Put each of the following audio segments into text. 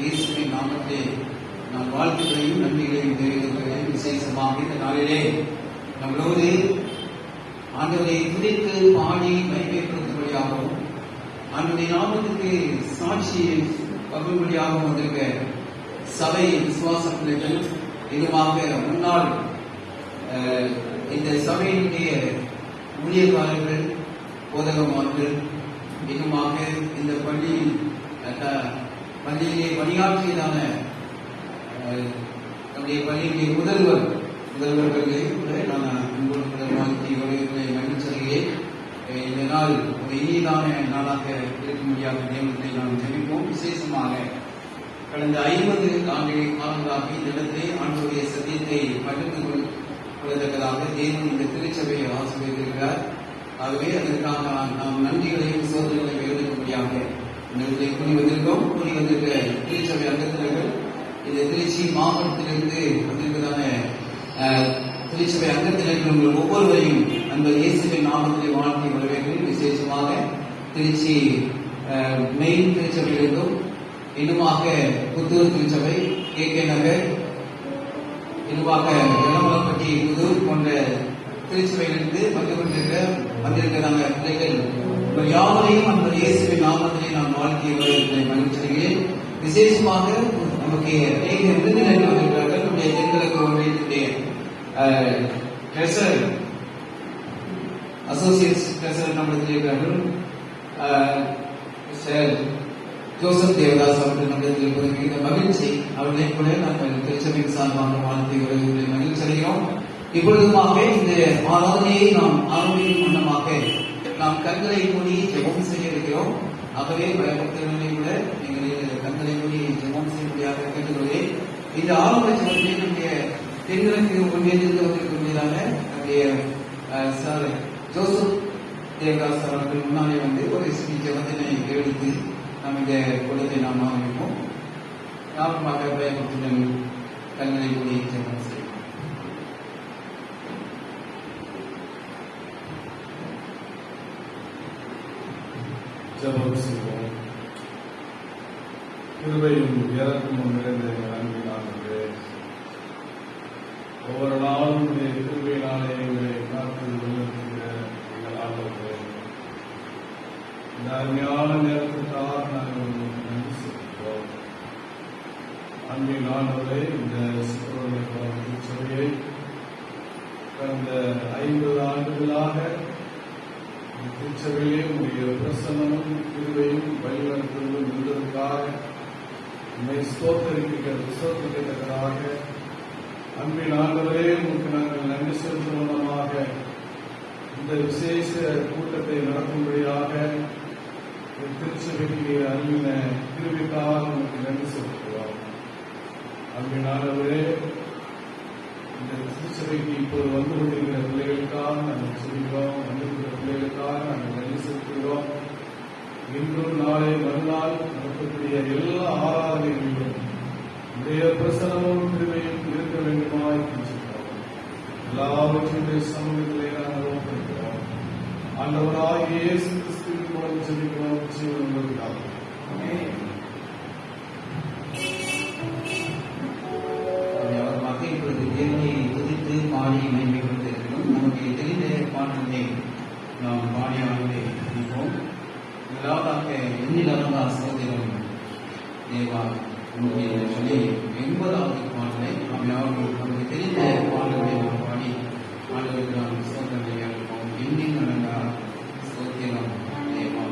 இயேசுவின் நாமத்தை நான் வாழ்த்துக்களையும் நன்றிகளையும் தெரிவிக்கிறேன். விசேஷமாக இந்த நாளிலே நம்மளோடு ஆண்டவரை துதித்து பாடி மகிமைப்படுத்தும்படியாகவும் ஆண்டவருடைய நாமத்துக்கு சாட்சியை பகிர்வுபடியாகவும் வந்திருக்க சபை விசுவாச பிள்ளைகள், இதுமாக முன்னாள் இந்த சபையினுடைய ஊழியக்காரர்கள், போதகமார்கள், இன்னுமாக இந்த பள்ளியிலே பணியாற்றியதான நம்முடைய பள்ளியினுடைய முதல்வர்களே கூட நான் அன்போடு வாழ்த்தி வருகிறதை மகிழ்ச்சியே. இந்த நாள் ஒரு இனிதான நாளாக இருக்க முடியாத தேவத்தை நாம் ஜெபிப்போம். விசேஷமாக கடந்த 50 ஆண்டுகள் காலங்களாக இந்த இடத்திலே ஆண்டவருடைய சத்தியத்தை பகிர்ந்து கொள்ளத்தக்கதாக தேவன் இந்த திருச்சபையை ஆசீர்வதிக்கிறார். ஆகவே அதற்காக நாம் நன்றிகளையும் சோதனைகளையும் எழுதும்படியாக இந்த இடத்தை கூறி வந்திருக்க திருச்சபை அங்கத்தினர்கள், இந்த திருச்சி மாவட்டத்திலிருந்து வந்திருக்கிறதான திருச்சபை அங்கத்தினர்கள் உங்கள் ஒவ்வொருவரையும் அந்த இயேசுவின் நாமத்திலே வாழ்த்தி வரவேற்கிறேன். விசேஷமாக திருச்சி மெயின் திருச்சபையிலிருந்தும், இன்னுமாக புத்தூர் திருச்சபை, KK நகர், இன்னுமாக வெள்ளமலப்பட்டி, புதூர் போன்ற திருச்சபையிலிருந்து வந்திருக்கிறாங்க பிள்ளைகள். உங்கள் யாவரையும் அந்த இயேசுவின் நாமத்திலே நான் வாழ்த்திய வரவேற்கிறேன், மகிழ்ச்சிகிறேன். விசேஷமாக நமக்கு அநேக விருந்தினர்கள் வந்திருக்கிறார்கள். நம்முடைய தென்கிழக்கு ஒன்றியத்தினுடைய அசோசியேட் ட்ரெஷரர் நம்மிடத்தில் இருக்கிறார்கள். ஜோசப் தேவதாஸ் அவர்கள் நம்மிடத்தில் இருப்பதற்கு இந்த மகிழ்ச்சி. அவர்களை கூட நாங்கள் திருச்சபையின் சார்பாக வாழ்த்தி வருவதை மகிழ்ச்சி அடைகிறோம். இப்பொழுதுமாக இந்த ஆராதனையை நாம் ஆரம்பிக்கும் வண்ணமாக நாம் கண்களை மூடி ஜெபம் செய்ய இருக்கிறோம். ஆகவே பயபக்தர்களை கூட நீங்கள் கண்களை மூடி ஜெபம் செய்யும்படியாக கேட்டுக்கொள்கிறேன். இந்த ஆரம்ப ஜெபத்திலே நம்முடைய தென்கிழக்கு ஒன்றியத்திலிருந்து வந்திருக்கக்கூடியதான நம்முடைய ஜோசப் தேவதாஸ் அவர்கள் முன்னாலே வந்து ஒரு சிறி ஜெபத்தினை எடுத்து நாம் இந்த கூட்டத்தை நாம் ஆரம்பிப்போம். நாமமாக பயபக்தர்கள் கண்களை மூடி ஜெபம் செய்வோம். ஜெபம் செய்வோம். கிருபையும் இறக்கமும் நிறைந்த அன்பினாலே ஒவ்வொரு நாளும் கிருபையினாலே எங்களை காத்து வழிநடத்துகிற எங்கள் ஆண்டவரே, இந்த அருமையான நேரத்திற்காக நாங்கள் நன்றி செலுத்துகிறோம். அன்பின் ஆண்டவரே, இந்த சித்தருடைய திருச்சபையை கடந்த 50 ஆண்டுகளாக திருச்சபையிலே உடைய பிரசன்னமும் கிருபையும் வழிநடத்துவதும் இருந்ததற்காக உண்மை ஸ்தோத்திரிக்கத்தக்கதாக அன்பின் ஆண்டவரே, உங்களுக்கு நாங்கள் நன்றி செலுத்துவதாக இந்த விசேஷ கூட்டத்தை நடத்தும்படியாக திருச்சபைக்கு அருளின கிருபைக்காக உங்களுக்கு நன்றி செலுத்துகிறோம். அன்பின் ஆண்டவரே, இந்த திருச்சபைக்கு இப்போது வந்து கொண்டிருக்கிற பிள்ளைகளுக்காக நாங்கள் சொல்கிறோம். வந்திருக்கிற பிள்ளைகளுக்காக நாங்கள் நன்றி செலுத்துகிறோம். இன்றும் நாளை மறுநாள் நடத்தக்கூடிய எல்லா ஆராதனைகளிலும் உடைய பிரசனமும் கிருபையும் இருக்க வேண்டுமாய் பேசுகிறோம். எல்லாவற்றுடைய சமூகத்திலே நாங்கள் ஒப்படைக்கிறோம். ஆண்டவராகிய இயேசு கிறிஸ்துவின் மூலம் சொல்லிக்கிறோம். ஜீவன் உங்களுக்காக. பாடி மேம்படுத்திருக்கிறோம். நமக்கு தெரிந்த பாடலை நாம் பாடியாகவே இருப்போம். முதலாவதாக எண்ணிலா சோதரம் தேவா உங்களுடைய சொல்லி 80வது பாடலை நாம் யாரும் நமக்கு தெரிந்த பாடல்களை நாம் பாடி ஆண்டவருக்கு நாம் சோதனை இருப்போம். எண்ணில் நடந்தா சோத்திரம் தேவா.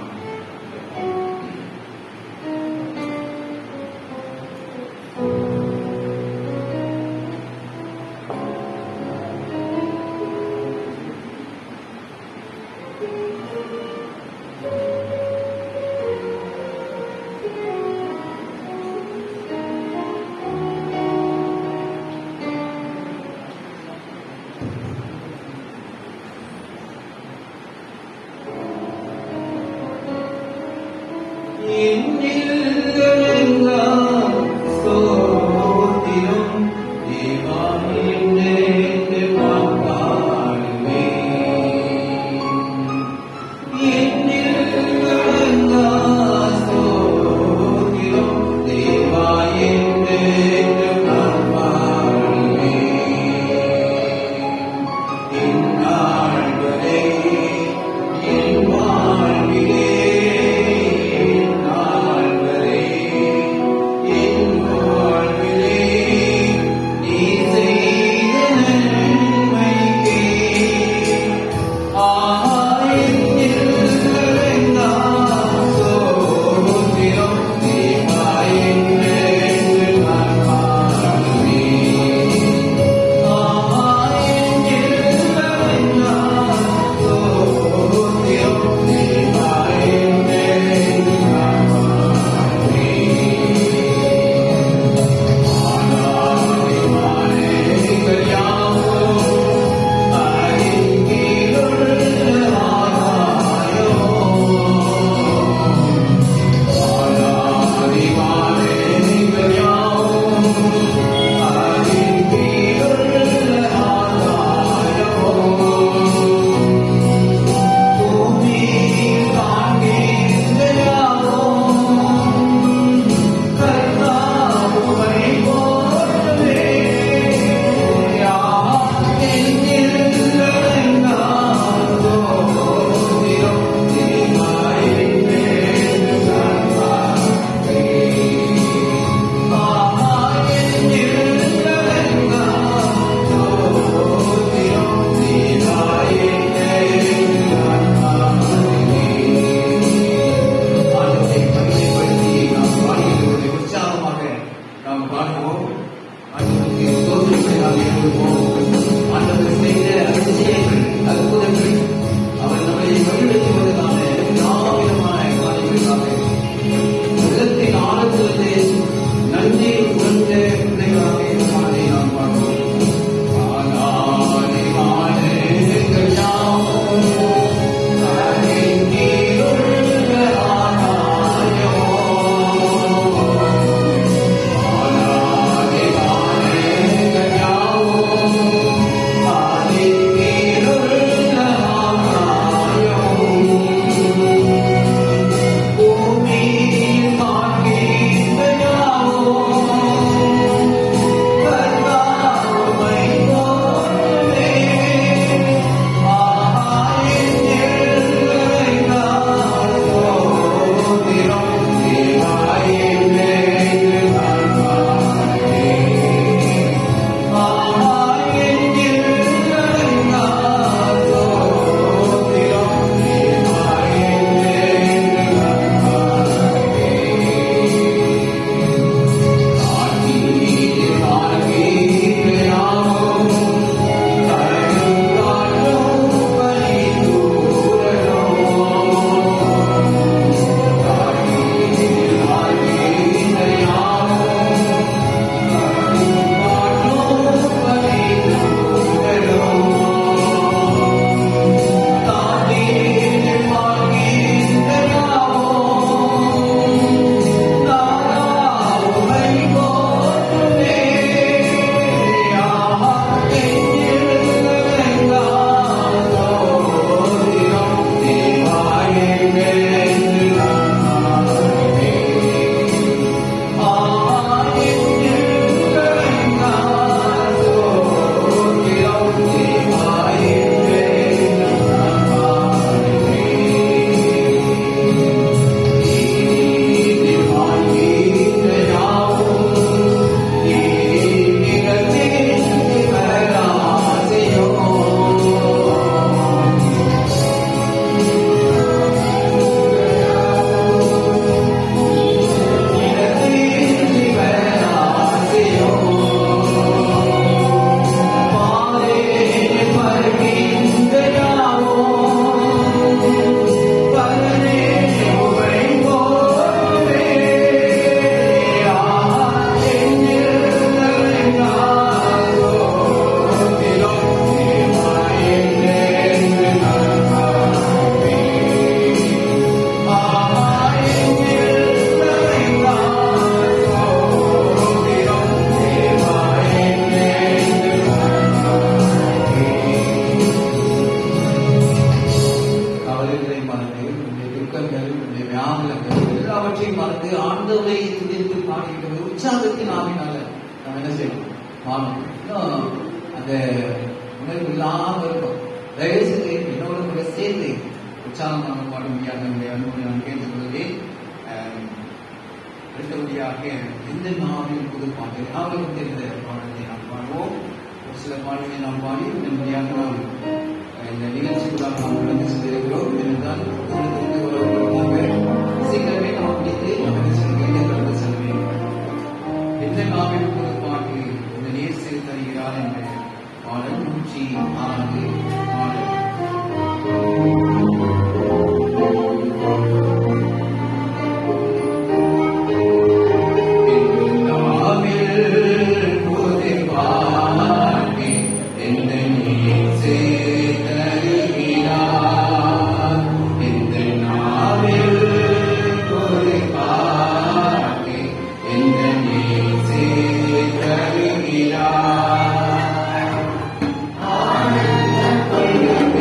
உற்சாகத்தின் ஆவினால நம்ம என்ன செய்யணும்? பாடணும். இன்னும் அந்த உணர்வு இல்லாம இருக்கும். தயவு செய்து என்னோட கூட சேர்ந்து உற்சாகமாக பாட முடியாத அனுபவம் நான் கேட்டுக்கொள்வேன். அடுத்தபடியாக எந்த நாவின் புது பாட்டு அவர்களுக்கு தெரிந்த பாடலை நாம் பாடுவோம். ஒரு சில பாடலை நாம் பாடி உடனடியாக நாம் இந்த நிகழ்ச்சிகளாக நாம் கடந்து சென்றிருக்கிறோம். என்றால் சீக்கிரமே நாம் பிடித்து நிகழ்ச்சியை கடந்து செல்ல வேண்டும். எந்த நாவின் புது பாட்டு இந்த நேசு தருகிறார் என்ற பாடல் 106 பாடல். Amen.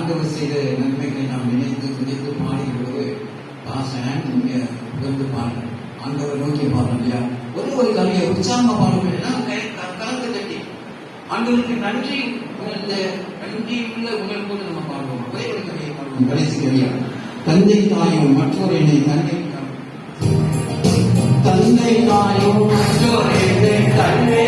ஆண்டவர் செய்த நன்மைகளை நாம் நினைத்து துதித்து பாடுகிறது. புகழ்ந்து பாருங்க, ஆண்டவர் நோக்கி பாருங்க இல்லையா. ஒரு கவியை உற்சாகமா பாடுங்கன்னா கலந்து கட்டி ஆண்டவருக்கு நன்றி உணர்ந்த நன்றி உள்ள உணர்வோடு நம்ம பாடுவோம். ஒரே ஒரு கவியை பாடுவோம், கடைசி கவியா. தந்தை தாயும் மற்றொரு என்னை தந்தை தாயும் மற்றொரு என்னை தந்தை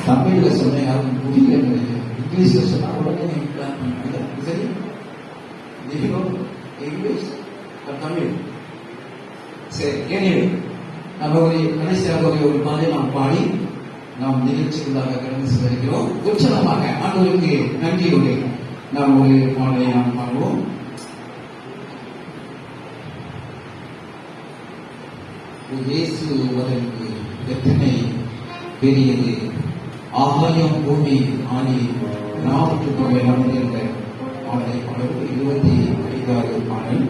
தமிழ்ல சொன்ன யாரும் புரியல, இங்கிலீஷ்ல சொன்னா உடனே பிளான் பண்ணுங்க. சரி, இங்கிலீஷ் தமிழ் சரி. எனவே நம்ம ஒரு கடைசியாக ஒரு பாதை நாம் பாடி நாம் நிகழ்ச்சிகளாக கடந்து செல்கிறோம். உற்சாகமாக ஆண்டவருக்கு நன்றியோடு நாம் ஒரு பாடலை நாம் பாடுவோம். இயேசு அவருக்கு எத்தனை பெரியது, ஆகாயம் பூமி ஆணி 49 அமர்ந்திருந்த பாடலை பாடல் 25வது பாடல்.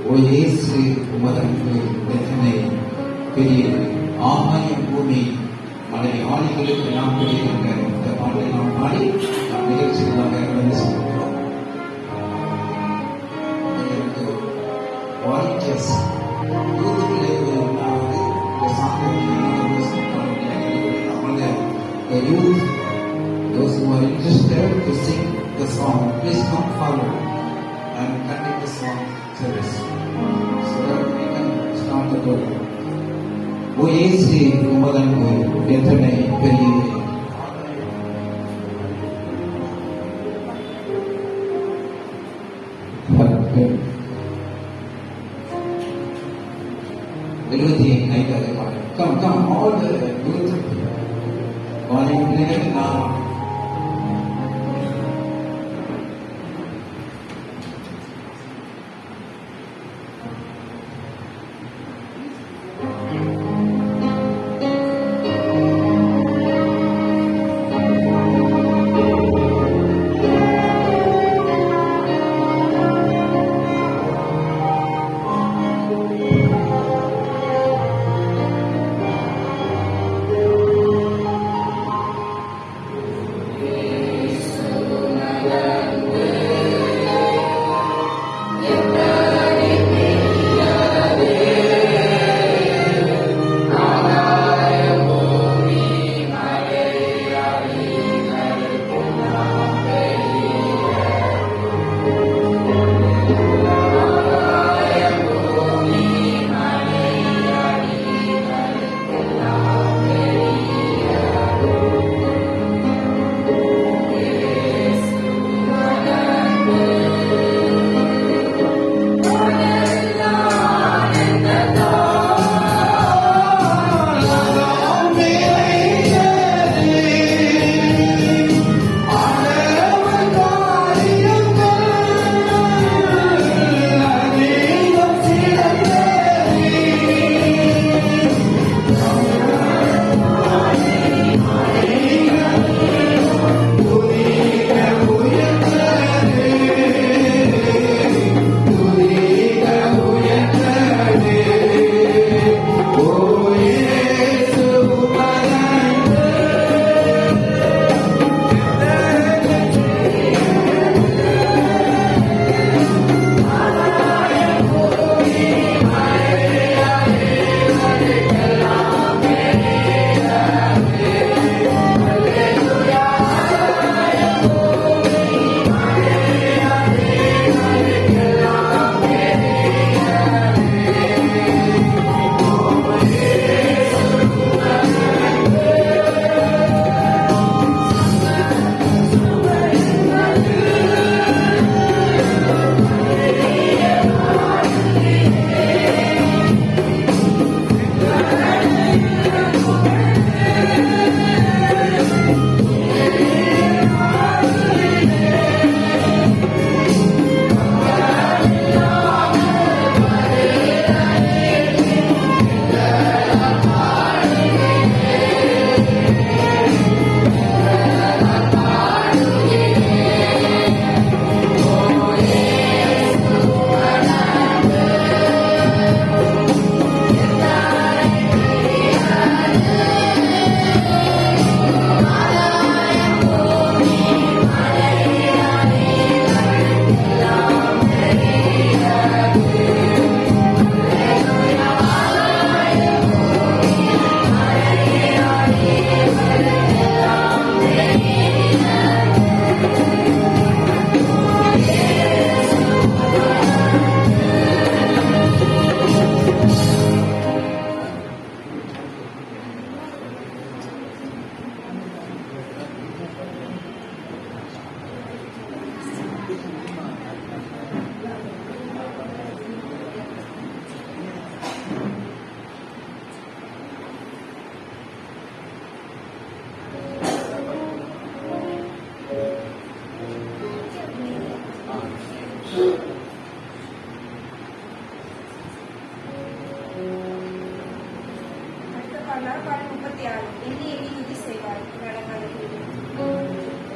ஓ இயேசு உமதற்கு எத்தனை பெரியது, ஆகாயம் பூமி மலை ஆணிகளுக்கு நாம் பெரியங்க. இந்த பாடலை நாம் பாடி நாம் நிகழ்ச்சிகளாக கடந்து செல்கிறோம். The youth, those who are interested to sing the song, please come forward and conduct the song service so that we can start the program. O இயேசு உமதற்கு எத்தனை பெரியது, come all the youth volunteering now. பாடல் 36. எண்ணி எண்ணி துதி செய்வார். நடக்காத 36.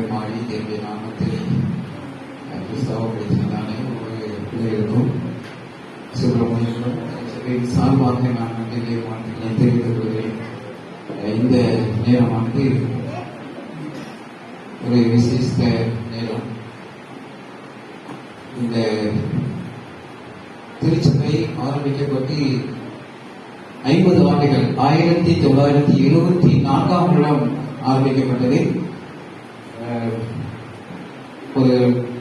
மாறி தேவைய நாமத்தில் கிறிஸ்தவ படித்ததானே ஒரு பிள்ளைகளுக்கும் சுப்பிரமணியர்களும் சார்பாக நான் நன்றியை வாழ்த்துக்களை தெரிவித்துக் கொள்கிறேன். இந்த நேரமானது ஒரு விசேஷ நேரம். இந்த திருச்சபை ஆரம்பிக்கப்பட்டு 50 ஆண்டுகள் 1974ஆம் வருடம் ஆரம்பிக்கப்பட்டது. ஒரு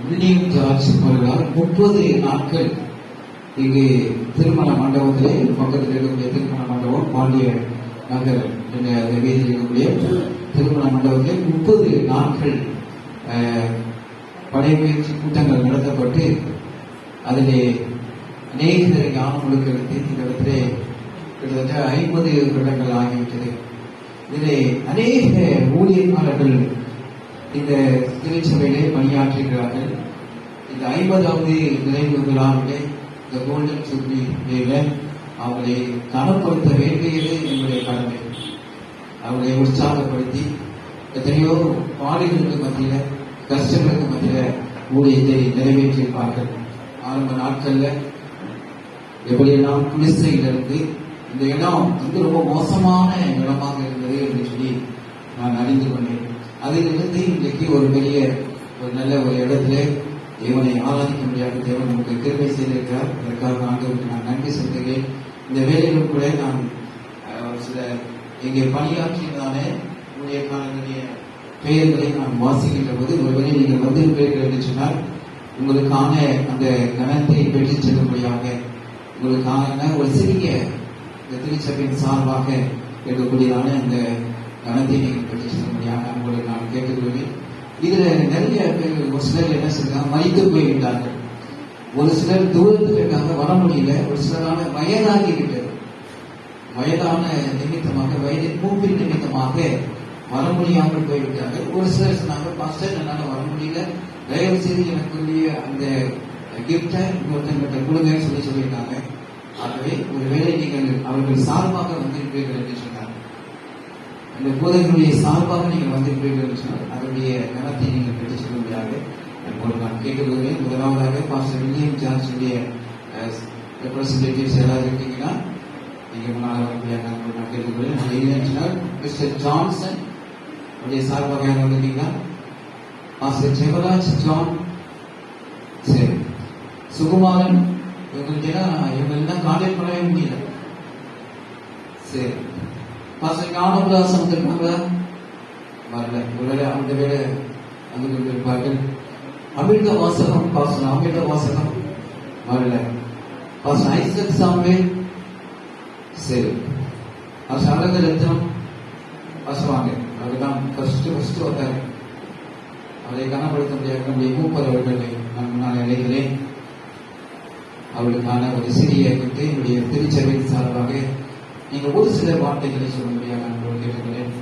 வில்லியம் ஜார்ஜ் அவர்களால் 30 நாட்கள் இங்கு திருமண மண்டபத்திலே பக்கத்தில் இருக்கக்கூடிய திருமண மண்டபம் பாண்டிய நகர் என்ற அந்த வீதியில் இருக்கக்கூடிய திருமண மண்டபத்திலே 30 நாட்கள் படைப்பயிற்சி கூட்டங்கள் நடத்தப்பட்டு அதிலே அநேக ஞானம் கொடுக்கிறது. இந்த இடத்திலே கிட்டத்தட்ட 50 வருடங்கள் ஆகிவிட்டது. இதிலே அநேக ஊழியக்காரர்கள் இந்த திருச்சபையிலே பணியாற்றுகிறார்கள். இந்த 50வது நிறைவு விழாவிலே இந்த கோல்டன் ஜூப்ளியில அவர்களை கனப்படுத்த வேண்டியது என்னுடைய கடமை. அவர்களை உற்சாகப்படுத்தி எத்தனையோ பாடுகளுக்கு மத்தியில, கஷ்டங்களுக்கு மத்தியில ஊழியத்தை நிறைவேற்றியிருப்பார்கள். ஆரம்ப நாட்கள்ல எப்படியெல்லாம் குடிசையிலிருந்து இந்த இடம் வந்து ரொம்ப மோசமான இடமாக இருந்தது என்று சொல்லி நான் அறிந்து கொண்டேன். அதிலிருந்து இன்றைக்கு ஒரு பெரிய ஒரு நல்ல ஒரு இடத்துல தேவனை ஆராதிக்க முடியாத தேவன் நமக்கு கிருபை செய்திருக்கிறார். அதற்காக ஆண்டவருக்கு நான் நன்றி சொல்கிறேன். இந்த வேலையிலும் கூட நான் சில இங்கே பணியாற்றியதான ஊழியக்காரர்களுடைய பெயர்களை நான் வாசிக்கின்ற போது ஒருவேளை நீங்கள் வந்திருப்பீர்கள் என்று சொன்னால் உங்களுக்கான அந்த கனத்தை பெற்றுச் செல்லும்படியாக உங்களுக்கான ஒரு சிறிய இந்த திருச்சபையின் சார்பாக இருக்கக்கூடியதான அந்த கனத்தை நீங்கள் பெற்றுச் செல்லும்படியாக உங்களுக்கு நான் கேட்டுக்கொள்வேன். இதுல நிறைய பேர், ஒரு சிலர் என்ன செய்யறாங்க, மறித்து போய்விட்டார்கள். ஒரு சிலர் தூரத்தில் இருக்காங்க, வர முடியல. ஒரு சிலரான வயதாகிவிட்டது, வயதான நிமித்தமாக, வயதின் மூப்பின் நிமித்தமாக வர முடியாமல் போய்விட்டார்கள். ஒரு சிலர் சொன்னாங்க, பாஸ்டர் என்னால வர முடியல, தயவு செய்து எனக்குரிய அந்த கிஃப்டை இன்னொருத்தங்கிட்ட கொடுங்கன்னு சொல்லியிருக்காங்க. ஆகவே ஒருவேளை நீங்கள் அவர்கள் சார்பாக வந்திருப்பீர்கள் என்று சொன்னார், அந்த போதகர்களுடைய சார்பாக நீங்கள் வந்திருப்பீர்கள் என்று சொன்னார், அவருடைய கனத்தை நீங்கள் பெற்றுச் செல்லும்படியாக நான் கேட்டுக்கொள்கிறேன். முதலாவதாக பாஸ்டர் வில்லியம் ஜான்ஸுடைய ரெப்ரசன்டேட்டிவ்ஸ் எல்லாரும் இருக்கீங்கன்னா நீங்க முன்னால் வரக்கூடியாக நான் கேட்டுக்கொள்கிறேன். மிஸ்டர் ஜான்சன் உடைய சார்பாக யாரும் வந்திருக்கீங்களா? பாஸ்டர் ஜெவராஜ் ஜான், சரி. சுகுமாரன், இவங்கெல்லாம் கான்டாக்ட் பண்ணவே முடியல. சரி. பாஸ்டர் ஞானபிலாசம் வந்திருக்காங்களா? வரல. ஒருவேளை அந்த வேலை வந்து கொண்டிருப்பார்கள். அமிர்த வாசகம், பாஸ்டர் அமிர்த வாசகம் வரல. பாஸ்டர் ஐசக் சாமுவேல், சரி. பாஸ்டர் அழகு ரத்னம் வாங்க, அவர்தான் ஃபர்ஸ்ட் வந்தார். அவரை கனப்படுத்த முடியாது நம்முடைய மூப்பர் அவர்களை நான் முன்னால் அழைக்கிறேன். அவர்களுக்கான ஒரு சிறிய கிஃப்டை என்னுடைய திருச்சபையின் சார்பாக நீங்கள் ஒரு சில வார்த்தைகளை சொல்ல முடியாது நான் கேட்கிறேன்.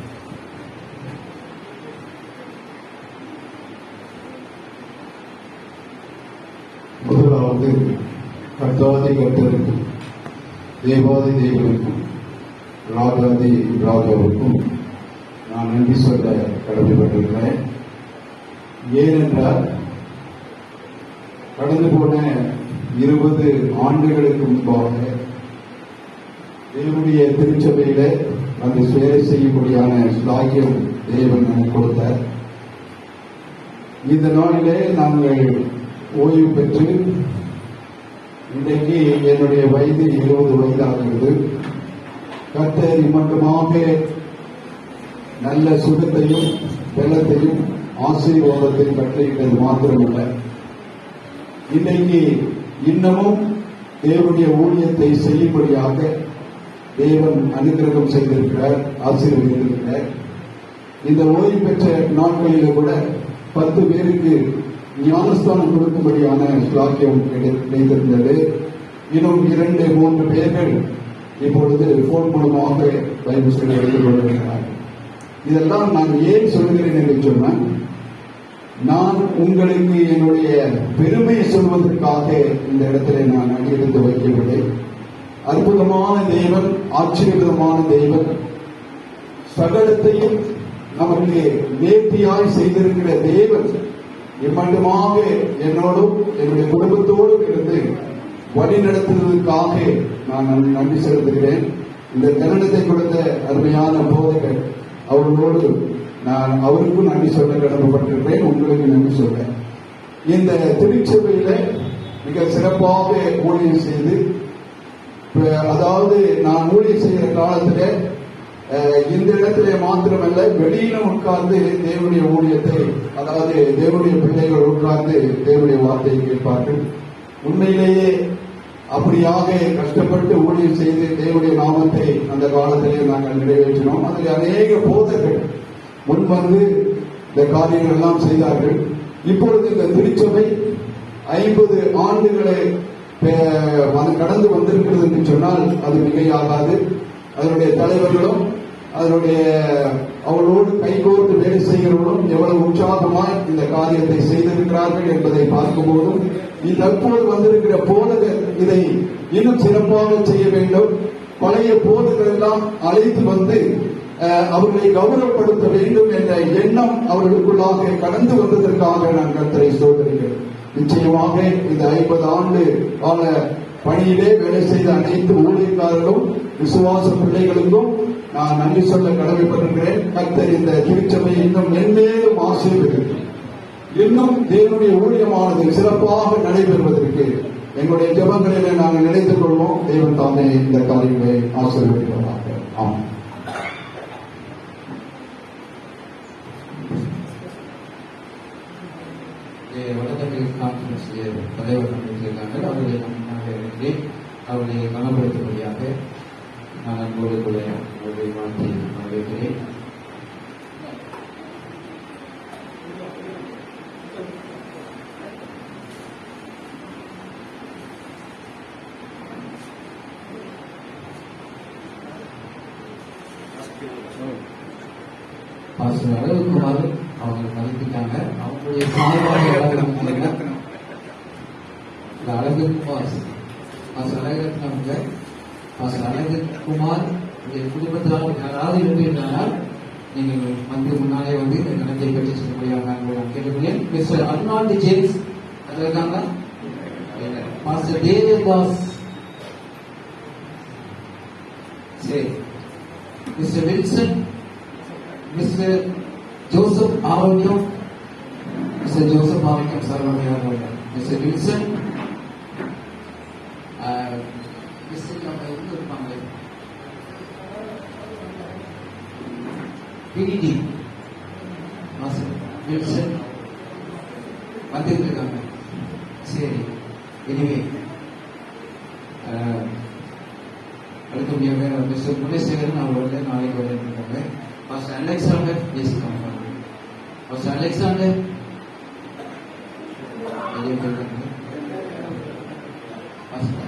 முதலாவது கர்த்தாதி கர்த்தருக்கும் தேவாதி தேவனுக்கும் ராஜாதி ராஜாவுக்கும் நான் நன்றி சொல்ல கடமைப்பட்டிருக்கிறேன். ஏனென்றால் கடந்து போன 20 ஆண்டுகளுக்கு முன்பாக தேவனுடைய திருச்சபையில அந்த சேவை செய்யக்கூடியான சாக்கியம் தேவன் எனக்கு கொடுத்தார். இந்த நாளிலே நாங்கள் ஓய்வு பெற்று இன்றைக்கு என்னுடைய வயது 20 வயதாகிறது. கர்த்தர் மட்டுமாக நல்ல சுகத்தையும் வெள்ளத்தையும் ஆசீர்வாதத்தையும் கட்டளையிட்டது மாத்திரமல்ல, இன்றைக்கு இன்னமும் தேவனுடைய ஊழியத்தை செய்யும்படியாக தேவன் அனுகிரகம் செய்திருக்கிறார், ஆசீர்வதித்திருக்கிறார். இந்த ஓய்வு பெற்ற நாட்களில் கூட 10 பேருக்கு ஞானஸ்தானம் கொடுக்கும்படியான சாக்கியம் கிடைத்திருந்தது. இன்னும் 2-3 பேர்கள் இப்பொழுது போன் மூலமாக பைபிள் ஸ்டடி எடுத்துக் கொண்டிருக்கிறார். இதெல்லாம் நான் ஏன் சொல்கிறேன் என்று சொன்னால், நான் உங்களுக்கு என்னுடைய பெருமையை சொல்வதற்காக இந்த இடத்துல நான் அடியெடுத்து வைக்கவில்லை. அற்புதமான தேவன், ஆச்சரியமான தேவன், சகலத்தையும் நமக்கு நேர்த்தியாய் செய்திருக்கிற தேவன் இம்மட்டுமாக என்னோடும் என்னுடைய குடும்பத்தோடும் இருந்து வழி நடத்துவதற்காக நான் நன்றி செலுத்துகிறேன். இந்த தருணத்தை கொடுத்த அருமையான போதகர் அவர்களோடு நான் அவருக்கும் நன்றி சொல்ல கடமைப்பட்டிருக்கிறேன். உங்களுக்கு நன்றி சொல்றேன். இந்த திருச்சபையில மிக சிறப்பாக ஊழியம் செய்து, அதாவது நான் ஊழியம் செய்கிற காலத்துல இந்த இடத்துல மாத்திரமல்ல, வெளியிலும் உட்கார்ந்து தேவனுடைய ஊழியத்தை, அதாவது தேவனுடைய பிள்ளைகள் உட்கார்ந்து தேவனுடைய வார்த்தையை கேட்பார்கள். உண்மையிலேயே அப்படியாக கஷ்டப்பட்டு ஊழியம் செய்து தேவனுடைய நாமத்தை அந்த காலத்திலே நாங்கள் நிறைவேற்றினோம். அதில் அநேக போதர்கள் முன்வந்து இந்த காரியங்கள் எல்லாம் செய்தார்கள். இப்பொழுது இந்த திருச்சபை 50 ஆண்டுகளை கடந்து வந்திருக்கிறது என்று சொன்னால் அது மிகையாகாது. அதனுடைய தலைவர்களும் அதனுடைய அவர்களோடு கைகோர்த்து வேலை செய்கிறவர்களும் எவ்வளவு உற்சாகமாய் இந்த காரியத்தை செய்திருக்கிறார்கள் என்பதை பார்க்கும்போதும் தற்போது வந்திருக்கிற போதகர் இதை இன்னும் சிறப்பாக செய்ய வேண்டும். பழைய போதகர் எல்லாம் அழைத்து வந்து அவர்களை கௌரவப்படுத்த வேண்டும் என்ற எண்ணம் அவர்களுக்குள்ளாக கடந்து வந்ததற்காக நான் கர்த்தரை ஸ்தோத்திரிக்கிறேன். நிச்சயமாக இந்த 50 ஆண்டு கால பணியிலே வேலை செய்த அனைத்து ஊழியக்காரர்களும் விசுவாச பிள்ளைகளுக்கும் நான் நன்றி சொல்ல கடமைப்பட்டிருக்கிறேன். கர்த்தர் இந்த திருச்சபை இன்னும் மென்மேலும் ஆசீர்வதித்து இன்னும் தேவனுடைய ஊழியமானது சிறப்பாக நடைபெறுவதற்கு எங்களுடைய ஜெபங்களிலே நாங்கள் நினைத்துக் கொள்வோம். தேவன் தாமே இந்த காரியங்களை ஆசீர்வதிப்பதாக. ஆமாம். வடதமிழ் கான்ஃபரன்ஸ் தலைவர் இருக்காங்க. அவர்களை கனப்படுத்தும்படியாக நான் அன்போடு கூட அவர்களை வாழ்த்தி வரவேற்கிறேன். அழகுக்குமார் அவங்க மதிப்பிட்டாங்க. அவங்களுடைய சார்பாக அழகுக்குமார் அழகுக்குமார் குடும்பத்தினால் யாராவது இருந்திருந்தால் நீங்கள் வந்து முன்னாலே வந்து இந்த கணத்தை பற்றி சொல்ல முடியாத கேட்டுக்கொள்ளேன். மிஸ்டர் அர்னால்டு ஜேம்ஸ் அது இருக்காங்க. மாஸ்டர் டேவிட் தாஸ், சரி, mister Wilson, mister Joseph Arokiyam, mister Joseph ஆரோக்கியம் சார்பாக மிஸ்டர் வில்சன், மிஸ்டர் அவங்க எங்க இருப்பாங்க, பிடிடி மாஸ்டர் வில்சன் வந்துட்டு இருக்காங்க. சரி, எனிவே அடுத்தபடியாக மிஸ்டர் குணசேகரன் அவர்கள் நாளைக்கு வருகிறாங்க. Pastor Alexander, please come forward. Pastor Alexander, Pastor.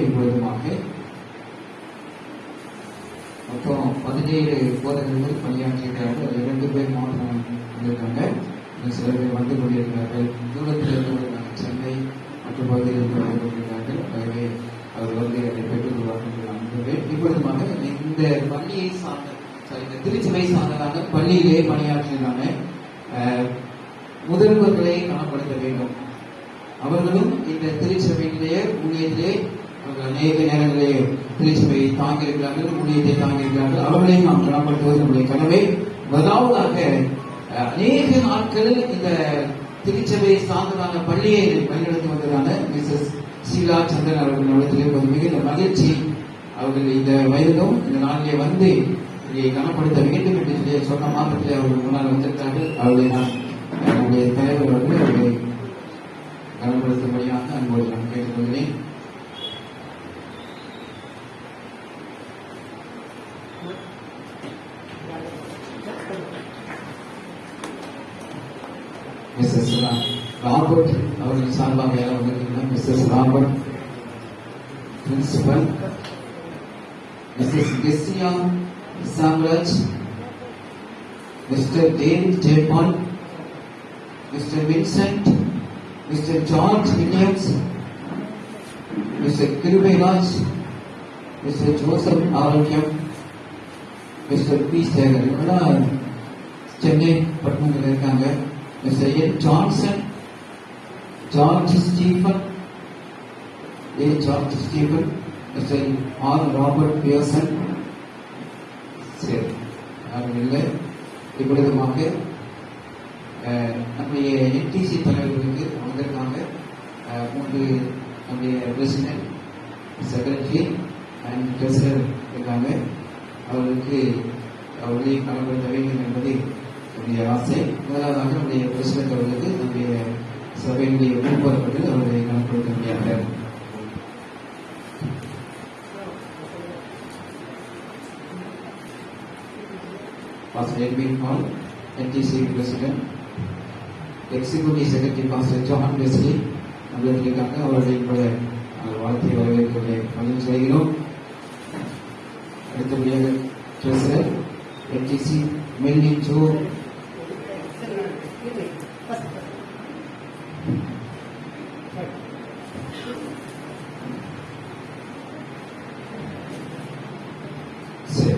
இப்பொழுதுமாக மொத்தம் 17 போதகர்கள் பணியாற்றுகிறார்கள். 2 பேர் மாவட்டம் இருக்காங்க. சில பேர் வந்து கொண்டிருக்கிறார்கள். தூரத்தில் இருந்தவர்கள் சென்னை மற்ற பகுதியில் இருந்திருக்கிறார்கள். ஆகவே அவர் வந்து அதை பெற்றுக் கொள்வார்கள். இப்பொழுதுமாக இந்த பள்ளியை சார்ந்த இந்த திருச்சபை சார்ந்ததாக பள்ளியிலே பணியாற்றுகிறாங்க. முதல்வர்களை காணப்படுத்த வேண்டும். அவர்களும் இந்த திருச்சபையிலேயே ஊழியத்திலே அநேக நேரங்களிலே திருச்சபையை தாங்கியிருக்கிறார்கள், ஊழியத்தை தாங்கியிருக்கிறார்கள். அவர்களையும் நாம் கனப்படுத்துவது நம்முடைய கடமை. முதலாவதாக அநேக நாட்கள் இந்த திருச்சபையை சார்ந்ததான பள்ளியை வழிநடத்தி வந்ததான மிஸ்ஸஸ் ஷீலா சந்திரன் அவர்கள் நடத்தியிருப்பது மிகுந்த மகிழ்ச்சி. அவர்கள் இந்த வயதிலும் இந்த நாளிலே வந்து இதை கனப்படுத்த வேண்டும் என்று சொன்ன மாத்திரத்தில் அவர்கள் முன்னால் வந்திருக்கிறார்கள். அவர்களை நான் நம்முடைய தலைவர் வந்து அவர்களை கனப்படுத்தும்படியாக அன்போடு நான் கேட்டுக்கொள்கிறேன். மிஸ்ஸஸ் ராபர்ட் அவர்கள் சார்பாக வந்திருக்கிறார். மிஸ்ஸஸ் ராபர்ட் பிரின்சிபல், மிஸ்ஸஸ் கெஸ்டியா Samraj, Mister David Jeyapal, Mister Vincent, Mister George Williams, Mister Kirubairaj, Mister Joseph Arokiyam, Mister P Sekar, இவங்கெல்லாம் சென்னை பட்டணத்தில் இருக்காங்க. Mister N Johnson, George Stephen, George Stephen, Mister R Robert Pearson. சரி, யாரும் இல்லை. இப்பொழுதுமாக நம்முடைய என்டிசி தலைவர்களுக்கு வந்திருக்காங்க. 3 நம்முடைய பிரசிடென்ட், செக்ரட்டரி அண்ட் ட்ரெஸரர் இருக்காங்க. அவர்களுக்கு அவர்களையும் கனப்படுத்த வேண்டும் என்பதை நம்முடைய ஆசை. முதலாவதாக நம்முடைய பிரசிடென்ட் அவர்களுக்கு நம்முடைய சபையினுடைய உறுப்பினர்கள் அவர்களை கணக்கெடுக்க முடியாது. Pastor Edwin Hall, NTC President, Executive Secretary Pastor John Wesley, நம்மளுக்காக அவர்களுடைய வாழ்த்தை வரவேற்கவில்லை பதிவு செய்கிறோம். அடுத்தபடியாக ட்ரெஸரர் NTC மெல்வின் ஜோ, சரி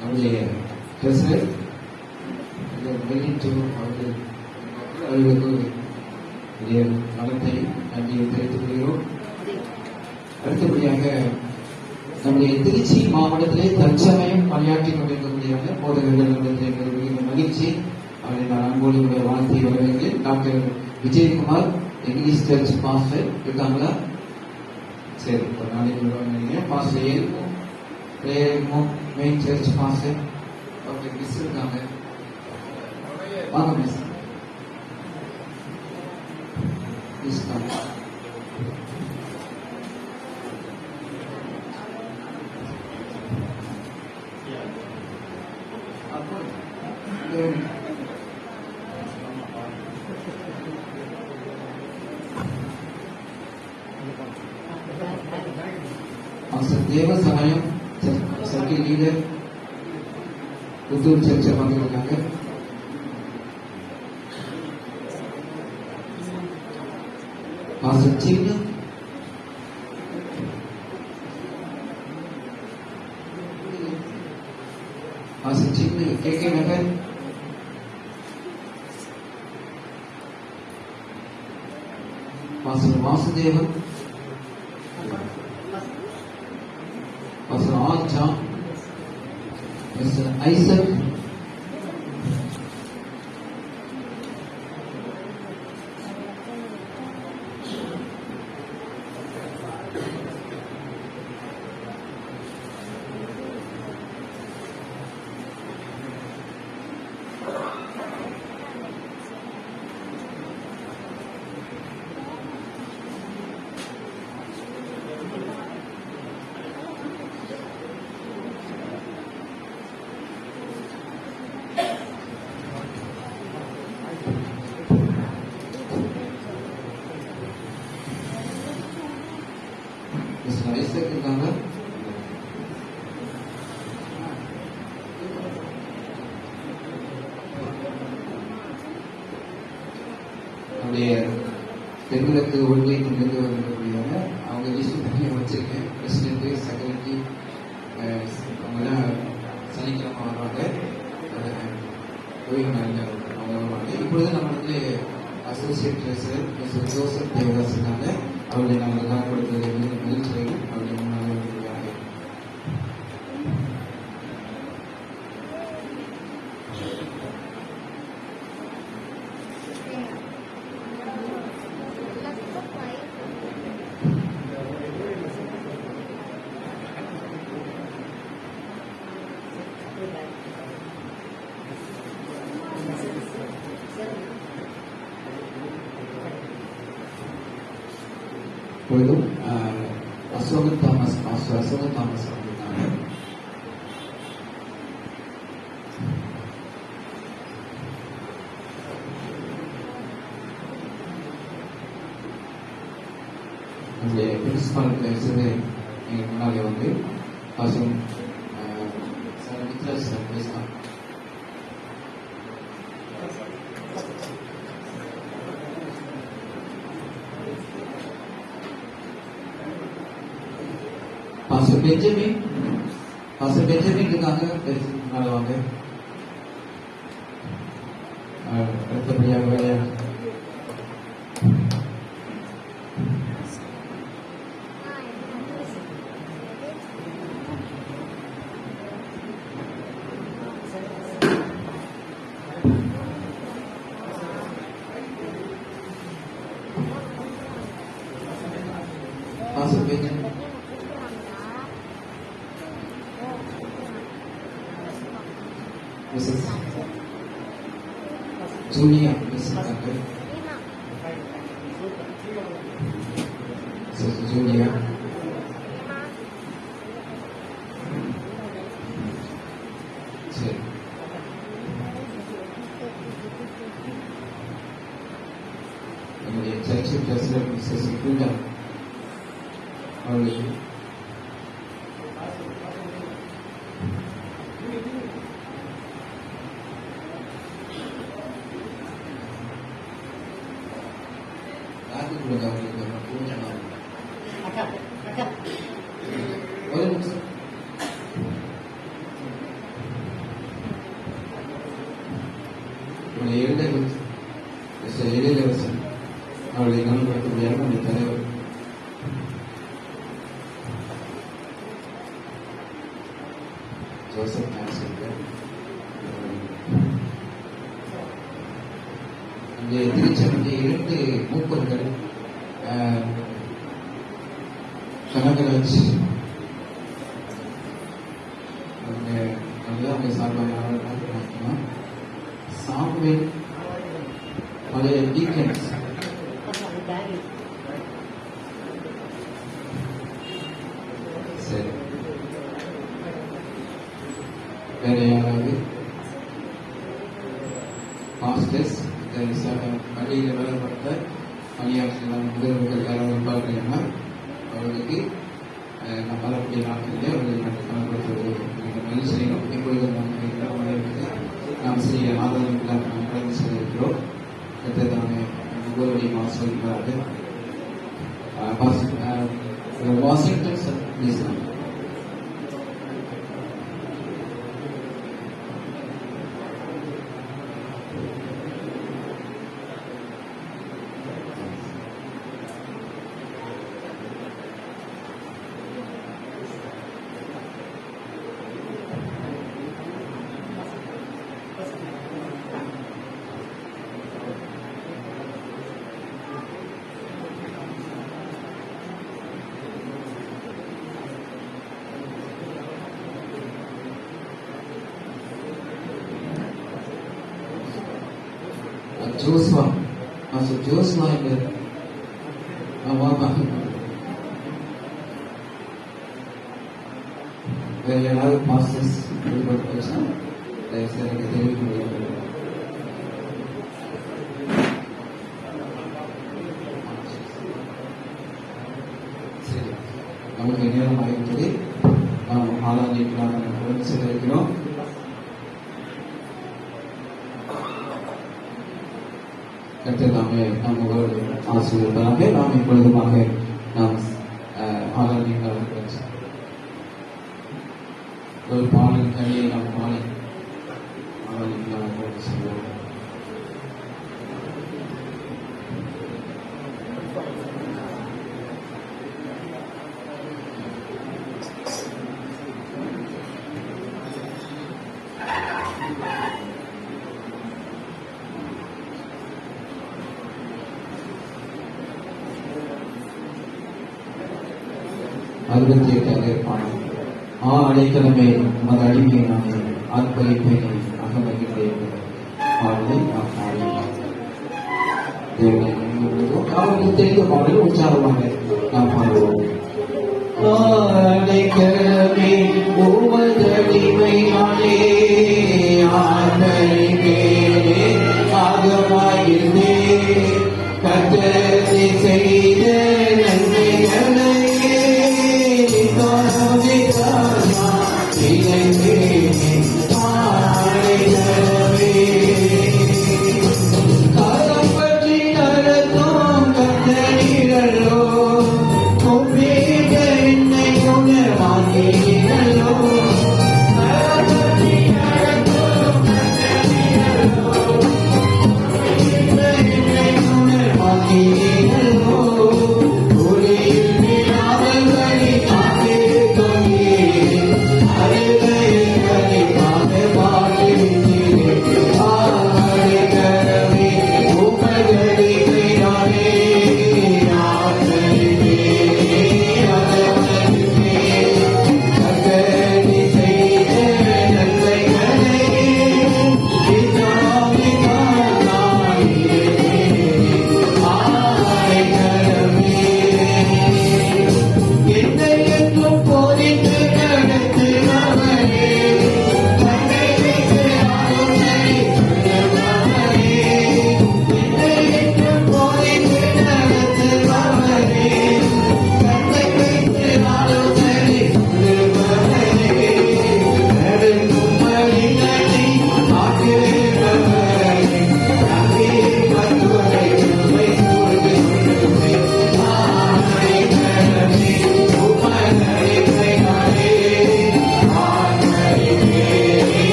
நம்முடைய ட்ரெஸரர் மெல்வின் ஜோ அவர்களுக்கு நலத்தை நன்றியை தெரிவித்துக் கொள்கிறோம். அடுத்தபடியாக நம்முடைய திருச்சி மாவட்டத்திலே தற்சமயம் பணியாற்றிக் கொண்டிருக்கக்கூடிய போதகர்கள் மிகுந்த மகிழ்ச்சி. அவரை நான் அன்போடு வாழ்த்தி வரவேற்கிறேன். Doctor Vijayakumar English church pastor இருக்காங்களா? சரி, ஒரு நாளைக்கு பாஸ்டர் ஏழுமோ main church pastor doctor miss இருக்காங்க. வாங்க மிஸ். தேவ சமயம் சர்க்கிள் லீடர் புத்தூர் சர்ச்சை வந்திருக்காங்க. பாஸ்டர் சின்ன K K Nagar, pastor Vasudevan, pastor R John, Mister Isaac, Mister Isaac இருக்காங்க. நம்முடைய பெண்களுக்கு ஒழுங்கை கொண்டு வரக்கூடியவங்க அவங்க லிஸ்ட் பண்ணி வச்சிருக்கேன். பிரசிடென்ட், செக்ரட்டரி அவங்கெல்லாம் சனிக்கிழமை வருவாங்க. ஓய்வு நாளில் அவங்க வருவாங்க. இப்பொழுது நம்மளுக்கு associate treasurer mister Joseph Devadas இருக்காங்க. அவர்களை நாங்கள் காக்கொடுத்தது மகிழ்ச்சியையும் அவர்களை முன்னாக இருக்கிறார்கள். இப்பொழுதும் Asokan Thomas master Asokan Thomas வந்திருக்காங்க. நம்முடைய பிரின்சிபால் எங்க முன்னாலே வந்து பாசம் சார் மித்ராஜ் சார் பேசலாம். பாஸ்டர் பெஞ்சமின் இருக்காங்க. முன்னால வாங்க. அடுத்தபடியாக Pastor Benjamin. Mrs. Julia, Mrs. Tucker. Mrs. Julia. சரி. நம்முடைய சர்ச் பிரசிடென்ட் மிஸ்ஸஸ் பூஜா அவர்களுக்கு யாருக்கு கொடுங்க அவங்களுக்கு பூஜா ஒரு நிமிஷம். எழிலரசன் அவர்களை கவனப்படுத்தக்கூடிய நம்முடைய தலைவர் ஜோசப் நான்சன். அங்கே திருச்சபையுடைய 2 மூப்பர்கள் கனகராஜ் அவங்க சார்பாக சாமுவேல் பழைய டீக்கன்ஸ் சரி. வேற யாராவது மாஸ்டர்ஸ் பள்ளியில் வேலைப்பட்ட பணியாற்றலாம் முதல்வர்கள் யாராவது பார்க்கிறீங்கன்னா அவர்களுக்கு வரக்கூடிய நாட்களிலே அவர்களை மகிழ்ச்சி செய்யணும். இப்பொழுது நாம் சிறிய ஆதரவுகளாக நாம் கடந்து செல்கிறோம். ஒவ்வொருடைய மாசம் Washington sir please. Joshua master Joshua எங்க வேற யாராவது மாஸ்டர்ஸ் தெரிவிக்க முடியாது. சரி, நமக்கு நேரம் ஆகிவிட்டது. நாம் ஆளாதிக்கலாம் செல்லிருக்கிறோம். கர்த்தர் நாம் ஆசீர்வதிப்பாராக. நாம் இப்பொழுதுமாக நாம் ஆராதனைக்காக ஒரு பாடல் கழியை நாம் பாடி ஆராதனைக்காக செல்வோம். அறுபத்தி 8வது பாடல். அடைக்கலமே மத அடிமையை நானே ஆர்ப்பரிப்பேனை அகமகிழ்ந்தேன் பாடலை நாம் பாடினோம். அவருக்கு தெரிந்த பாடல் உற்சாகமாக நாம் பாடுவோம். அடைக்கலமே உமது அடிமை நானே ஆர்ப்பரிப்பேனே அகமகிழ்ந்தேன் கர்த்தர் செய்த நன்மைகளை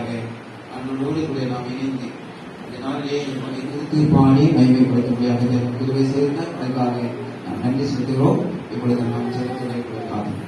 செய்யும்படியாக அண்ணனோடு கூட நாம் இணைந்து இந்த நாளிலே பாடி மைமைப்படுத்தும்படியாக உதவி செய்து அதற்காக நாம் நன்றி செலுத்துகிறோம். இப்பொழுது நாம் செலுத்துவதற்காக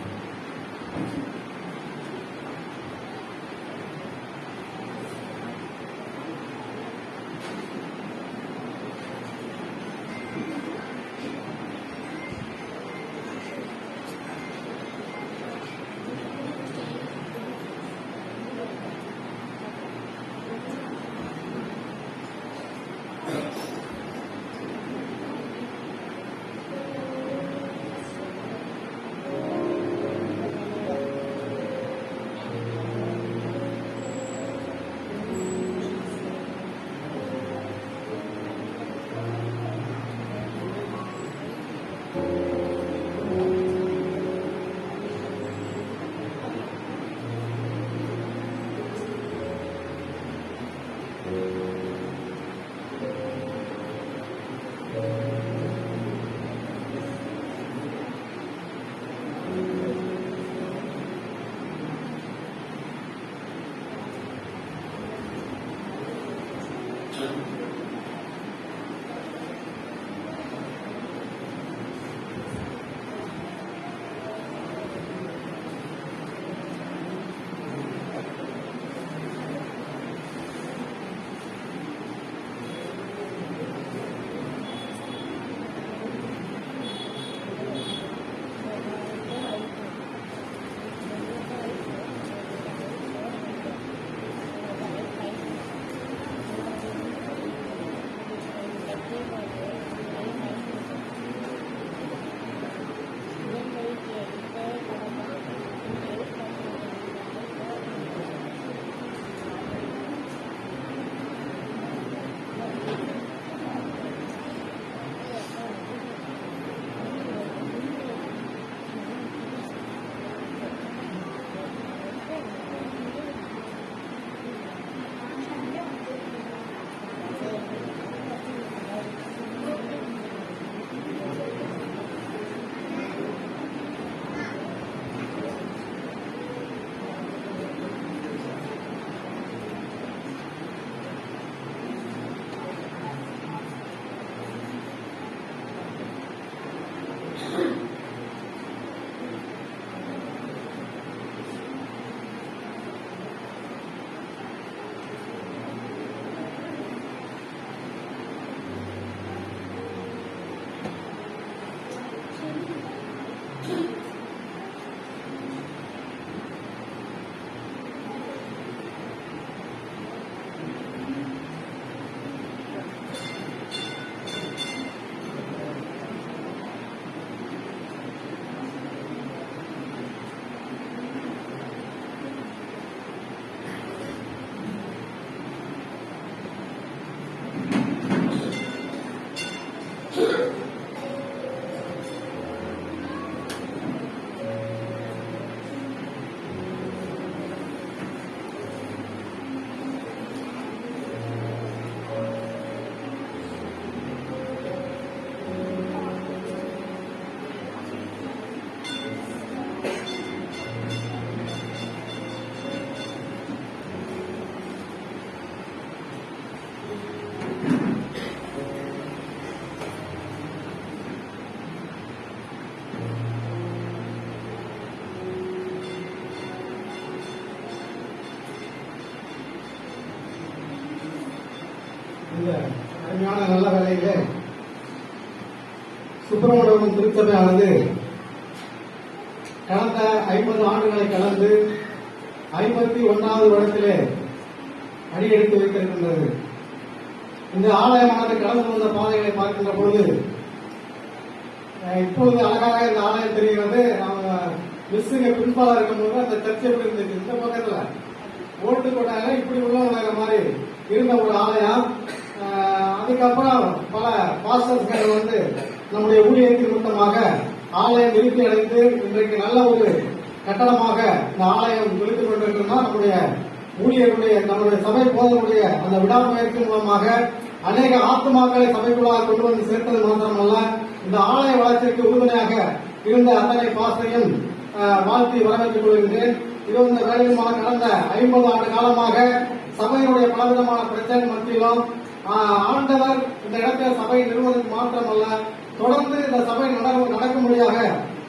இந்த அருமையான நல்ல வேலையிலே சுப்பிரமணியம் திருச்சபையானது கடந்த 50 ஆண்டுகளை கடந்து 51வது வருடத்திலே அடியெடுத்து வைத்திருக்கின்றது. இந்த ஆலயமானது கடந்து வந்த பாதைகளை பார்க்கின்ற பொழுது இப்பொழுது அழகாக இந்த ஆலயம் தெரிகிறது. அவங்க மிஸ்ஸுங்க பின்பாலா இருக்கும்போது அந்த சர்ச்சை எப்படி இருந்துச்சு, இந்த பக்கத்துல ஓட்டு கொட்டாங்க இப்படி உள்ள மாதிரி இருந்த ஒரு ஆலயம். அதுக்கப்புறம் பல பாஸ்டர்கள் வந்து நம்முடைய ஊழியத்தின் நிமித்தமாக ஆலயம் விருத்தி அடைந்து இன்றைக்கு நல்ல ஒரு கட்டடமாக இந்த ஆலயம் விழுத்துக் கொண்டிருக்கிறோம்னா நம்முடைய ஊழியர்களுடைய நம்முடைய சபை போதனுடைய அந்த விடாமுயற்சி மூலமாக அநேக ஆத்மாக்களை சபைக்குள்ளாக கொண்டு வந்து சேர்த்தது மாத்திரமல்ல, இந்த ஆலய வளர்ச்சிக்கு உறுதுணையாக இருந்த அத்தனை பாஸ்டரையும் வாழ்த்தி வரவேற்றுக் கொள்கின்றேன். இது இந்த வேலையுமாக கடந்த 50 ஆண்டு காலமாக சபையினுடைய பலவிதமான பிரச்சனை மத்தியிலும் ஆண்டவர் இந்த இடத்தில் சபை நிறுவனத்துக்கு மாத்திரமல்ல, தொடர்ந்து இந்த சபை நடக்கும்படியாக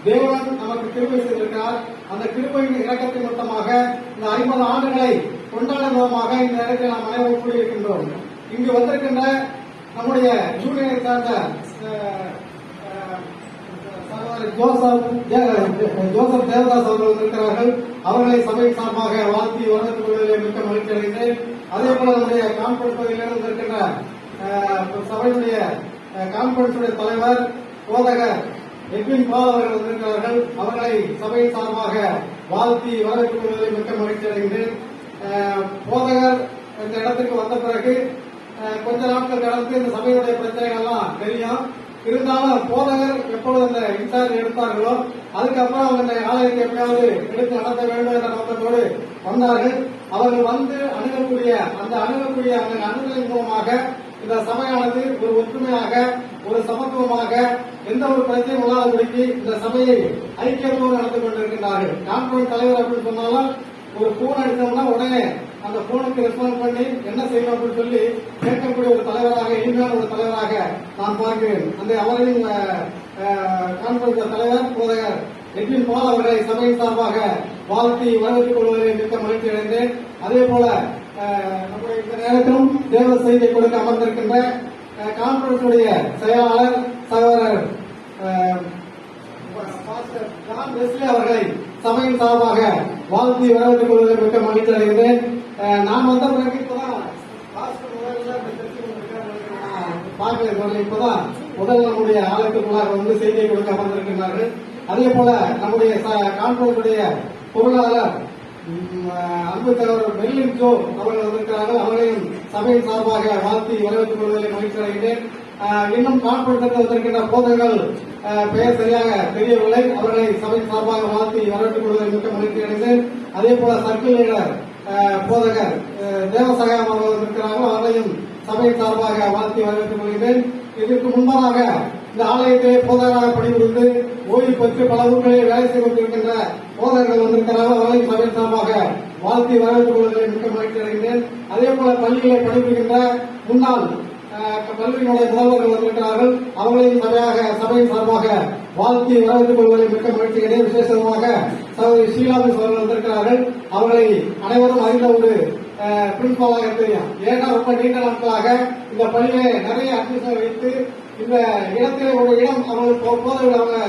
தேவன் நமக்கு கிருபை செய்திருக்கிறார். அந்த கிருபையின் இறக்கத்தின் மொத்தமாக இந்த 50 ஆண்டுகளை கொண்டாடும் விதமாக இந்த இடத்தில் நாம் அனைவரும் கூடியிருக்கின்றோம். இங்கு வந்திருக்கின்ற நம்முடைய ஜூனியரை சார்ந்த ஜோசப் தேவதாஸ் அவர்கள் இருக்கிறார்கள். அவர்களை சபை சார்பாக வாழ்த்தி வரவேற்றுக் கொள்வதிலே மிக்க மகிழ்ச்சி அடைந்தேன். அதே போல நம்முடைய கான்பரன்ஸ் பகுதியிலிருந்து இருக்கின்ற சபையினுடைய கான்பரன்ஸுடைய தலைவர் போதகர் எட்வின் பால் அவர்கள் வந்திருக்கிறார்கள். அவர்களை சபையின் சார்பாக வாழ்த்தி வரவேற்றுக் கொள்வதிலே மிக்க மகிழ்ச்சி அடைகின்றேன். போதகர் இந்த இடத்துக்கு வந்த பிறகு கொஞ்ச நாட்கள் கடந்து இந்த சபையுடைய பிரச்சனைகள் எல்லாம் தெரியும். இருந்தாலும் போதகர் எப்பொழுது அந்த இன்சார்ஜ் எடுத்தார்களோ அதுக்கப்புறம் அவங்க இந்த ஆலயத்தை எப்படியாவது எடுத்து நடத்த வேண்டும் என்ற நோக்கத்தோடு வந்தார்கள். அவர்கள் வந்து அணுகக்கூடிய அந்த அணுகலின் மூலமாக இந்த சபையானது ஒரு ஒற்றுமையாக, ஒரு சமத்துவமாக, எந்த ஒரு பிரச்சனையும் இல்லாதபடிக்கு இந்த சபையை ஐக்கியத்தோடு நடந்து கொண்டிருக்கின்றார்கள். கான்பரன்ஸ் தலைவர் அப்படின்னு சொன்னாலும் ஒரு போன் அடித்தோம்னா உடனே அந்த போனுக்கு ரெஸ்பான்ஸ் பண்ணி என்ன செய்யணும் அப்படின்னு சொல்லி கேட்கக்கூடிய ஒரு தலைவராக, இனிமையான ஒரு தலைவராக நான் பார்க்கிறேன். அந்த அவரையும் கான்பரன்ஸ் தலைவர் போதகர் எட்வின் பால் அவர்களை சபையின் சார்பாக வாழ்த்தி வரவேற்றுக் கொள்வதில் மிக்க மகிழ்ச்சி அடைந்தேன். அதே போல நம்முடைய இந்த நேரத்திலும் தேவ செய்தியை கொடுக்க அமர்ந்திருக்கின்ற கான்பரன்ஸுடைய செயலாளர் சகோதரர் அவர்களை சபையின் சார்பாக வாழ்த்தி வரவேற்றுக் கொள்வதில் மிக்க மகிழ்ச்சி அடைகிறேன். நான் வந்த பிறகு இப்பதான் இப்பதான் முதல் நம்முடைய ஆலயத்துக்குள்ளாக வந்து செய்தியை கொடுக்க அமர்ந்திருக்கிறார்கள். அதே போல நம்முடைய கான்பரன்ஸுடைய பொருளாளர் அன்பு தலைவர் மெர்லின் ஜோ அவர்கள் வந்திருக்கிறார்கள். அவர்களையும் சபையின் சார்பாக வாழ்த்தி வரவேற்றுக் கொள்வதில் மகிழ்ச்சி அடைகிறேன். இன்னும் கான்பரன்ஸுக்கு வந்திருக்கின்ற போதகர்கள் பெயர் சரியாக தெரியவில்லை. அவர்களை சபையின் சார்பாக வாழ்த்தி வரவேற்றுக் கொள்வதில் மிக்க மகிழ்ச்சி அடைந்தேன். அதே போல சர்க்கிள் லீடர் போதகர் தேவசகாயம் அவர்கள் இருக்கிறார்கள். அவர்களையும் சபையின் சார்பாக வாழ்த்தி வரவேற்றுக் கொள்கிறேன். இதற்கு முன்பதாக இந்த ஆலயத்திலே போதகராக பணிபுரிந்து ஓய்வு பெற்று பல ஊர்களில் வேலை செய்து கொண்டிருக்கின்ற போதகர்கள் வந்திருக்கிறார்கள். அவர்களையும் சபையின் சார்பாக வாழ்த்தி வரவேற்றுக் கொள்வதில் மிக்க மகிழ்ச்சி அடைகிறேன். அதே போல பள்ளிகளை பணிபுரிகின்ற முன்னாள் கல்வியினுடைய முதல்வர்கள் வந்திருக்கிறார்கள். அவர்களையும் சபையின் சார்பாக வாழ்த்தி வரவேற்றுக் கொள்வதில் மிக்க மகிழ்ச்சி அடைகிறேன். விசேஷமாக சகோதரி ஷீலாமிஸ் அவர்கள் வந்திருக்கிறார்கள். அவர்களை அனைவரும் அறிந்த ஒரு பிரின்சிபாலாக தெரியும். ஏன்னா ரொம்ப நீண்ட நாட்களாக இந்த பள்ளியை நிறைய அட்மிஷன் வைத்து இந்த இடத்திலே ஒரு இடம் அவர்கள் போதவர்கள் அவங்க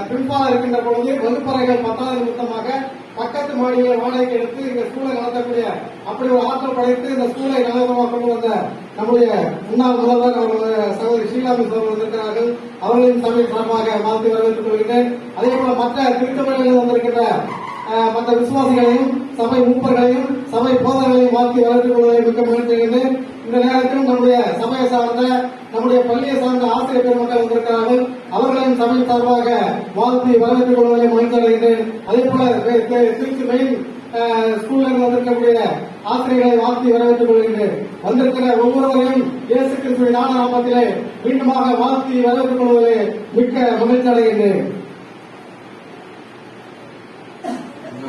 பிரின்சிபாலா இருக்கின்ற பொழுது வகுப்பறைகள் 10வது நிமித்தமாக பக்கத்து மாடிகளை வாடகைக்கு எடுத்து இந்த ஸ்கூலை நடத்தக்கூடிய அப்படி ஒரு ஆற்றல் படைத்து இந்த ஸ்கூலை நல்லபமாக கொண்டு வந்த நம்முடைய முன்னாள் முதல்வர் அவர்கள் சகோதரி ஷீலாமிஸ் அவர்கள் வந்திருக்கிறார்கள். அவர்களின் சபை சார்பாக வாழ்த்து வரவேற்றுக் கொள்கிறேன். அதே போல மற்ற திருத்தவர்களில் வந்திருக்கின்ற மற்ற விசுவாசிகளையும் சபை மூப்பர்களையும் சபை போதகர்களையும் வாழ்த்தி வரவேற்றுக் கொள்வதை மிக்க மகிழ்ச்சி அடைந்தேன். இந்த நேரத்தில் நம்முடைய சபையை சார்ந்த நம்முடைய பள்ளியை சார்ந்த ஆசிரியர் பெருமக்கள் வந்திருக்கிறார்கள். அவர்களின் சபை சார்பாக வாழ்த்தி வரவேற்றுக் கொள்வதை மகிழ்ச்சி அடைகின்றேன். அதே போல திருச்சி மெயின் ஸ்கூல்ல இருந்து வந்திருக்கக்கூடிய ஆசிரியர்களை வாழ்த்தி வரவேற்றுக் கொள்கின்றேன். வந்திருக்கிற ஒவ்வொருவரையும் இயேசு கிறிஸ்துவின் நாமத்திலே மீண்டுமாக வாழ்த்தி வரவேற்றுக் கொள்வதை மிக்க மகிழ்ச்சி அடைகின்றேன்.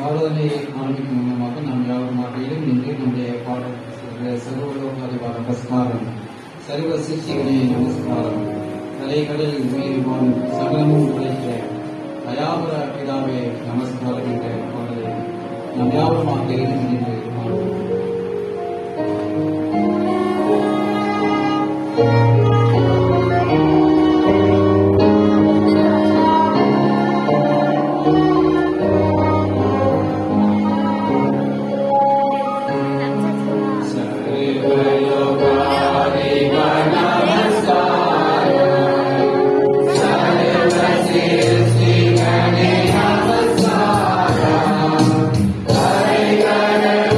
ஆராதனையை ஆரம்பிக்கும் மூலமாக நாம் யாவருமாக இன்று நம்முடைய பாடல் சர்வலோகாதிபார நமஸ்காரம், சர்வ சிருஷ்டிகளே நமஸ்காரம், தலைகளில் உயிர்வான் சகலமும் உழைக்க அயாபர பிதாவே நமஸ்காரம் என்ற பாடலை நாம் யாவருமாக இன்று பாடுவோம். Hare Hare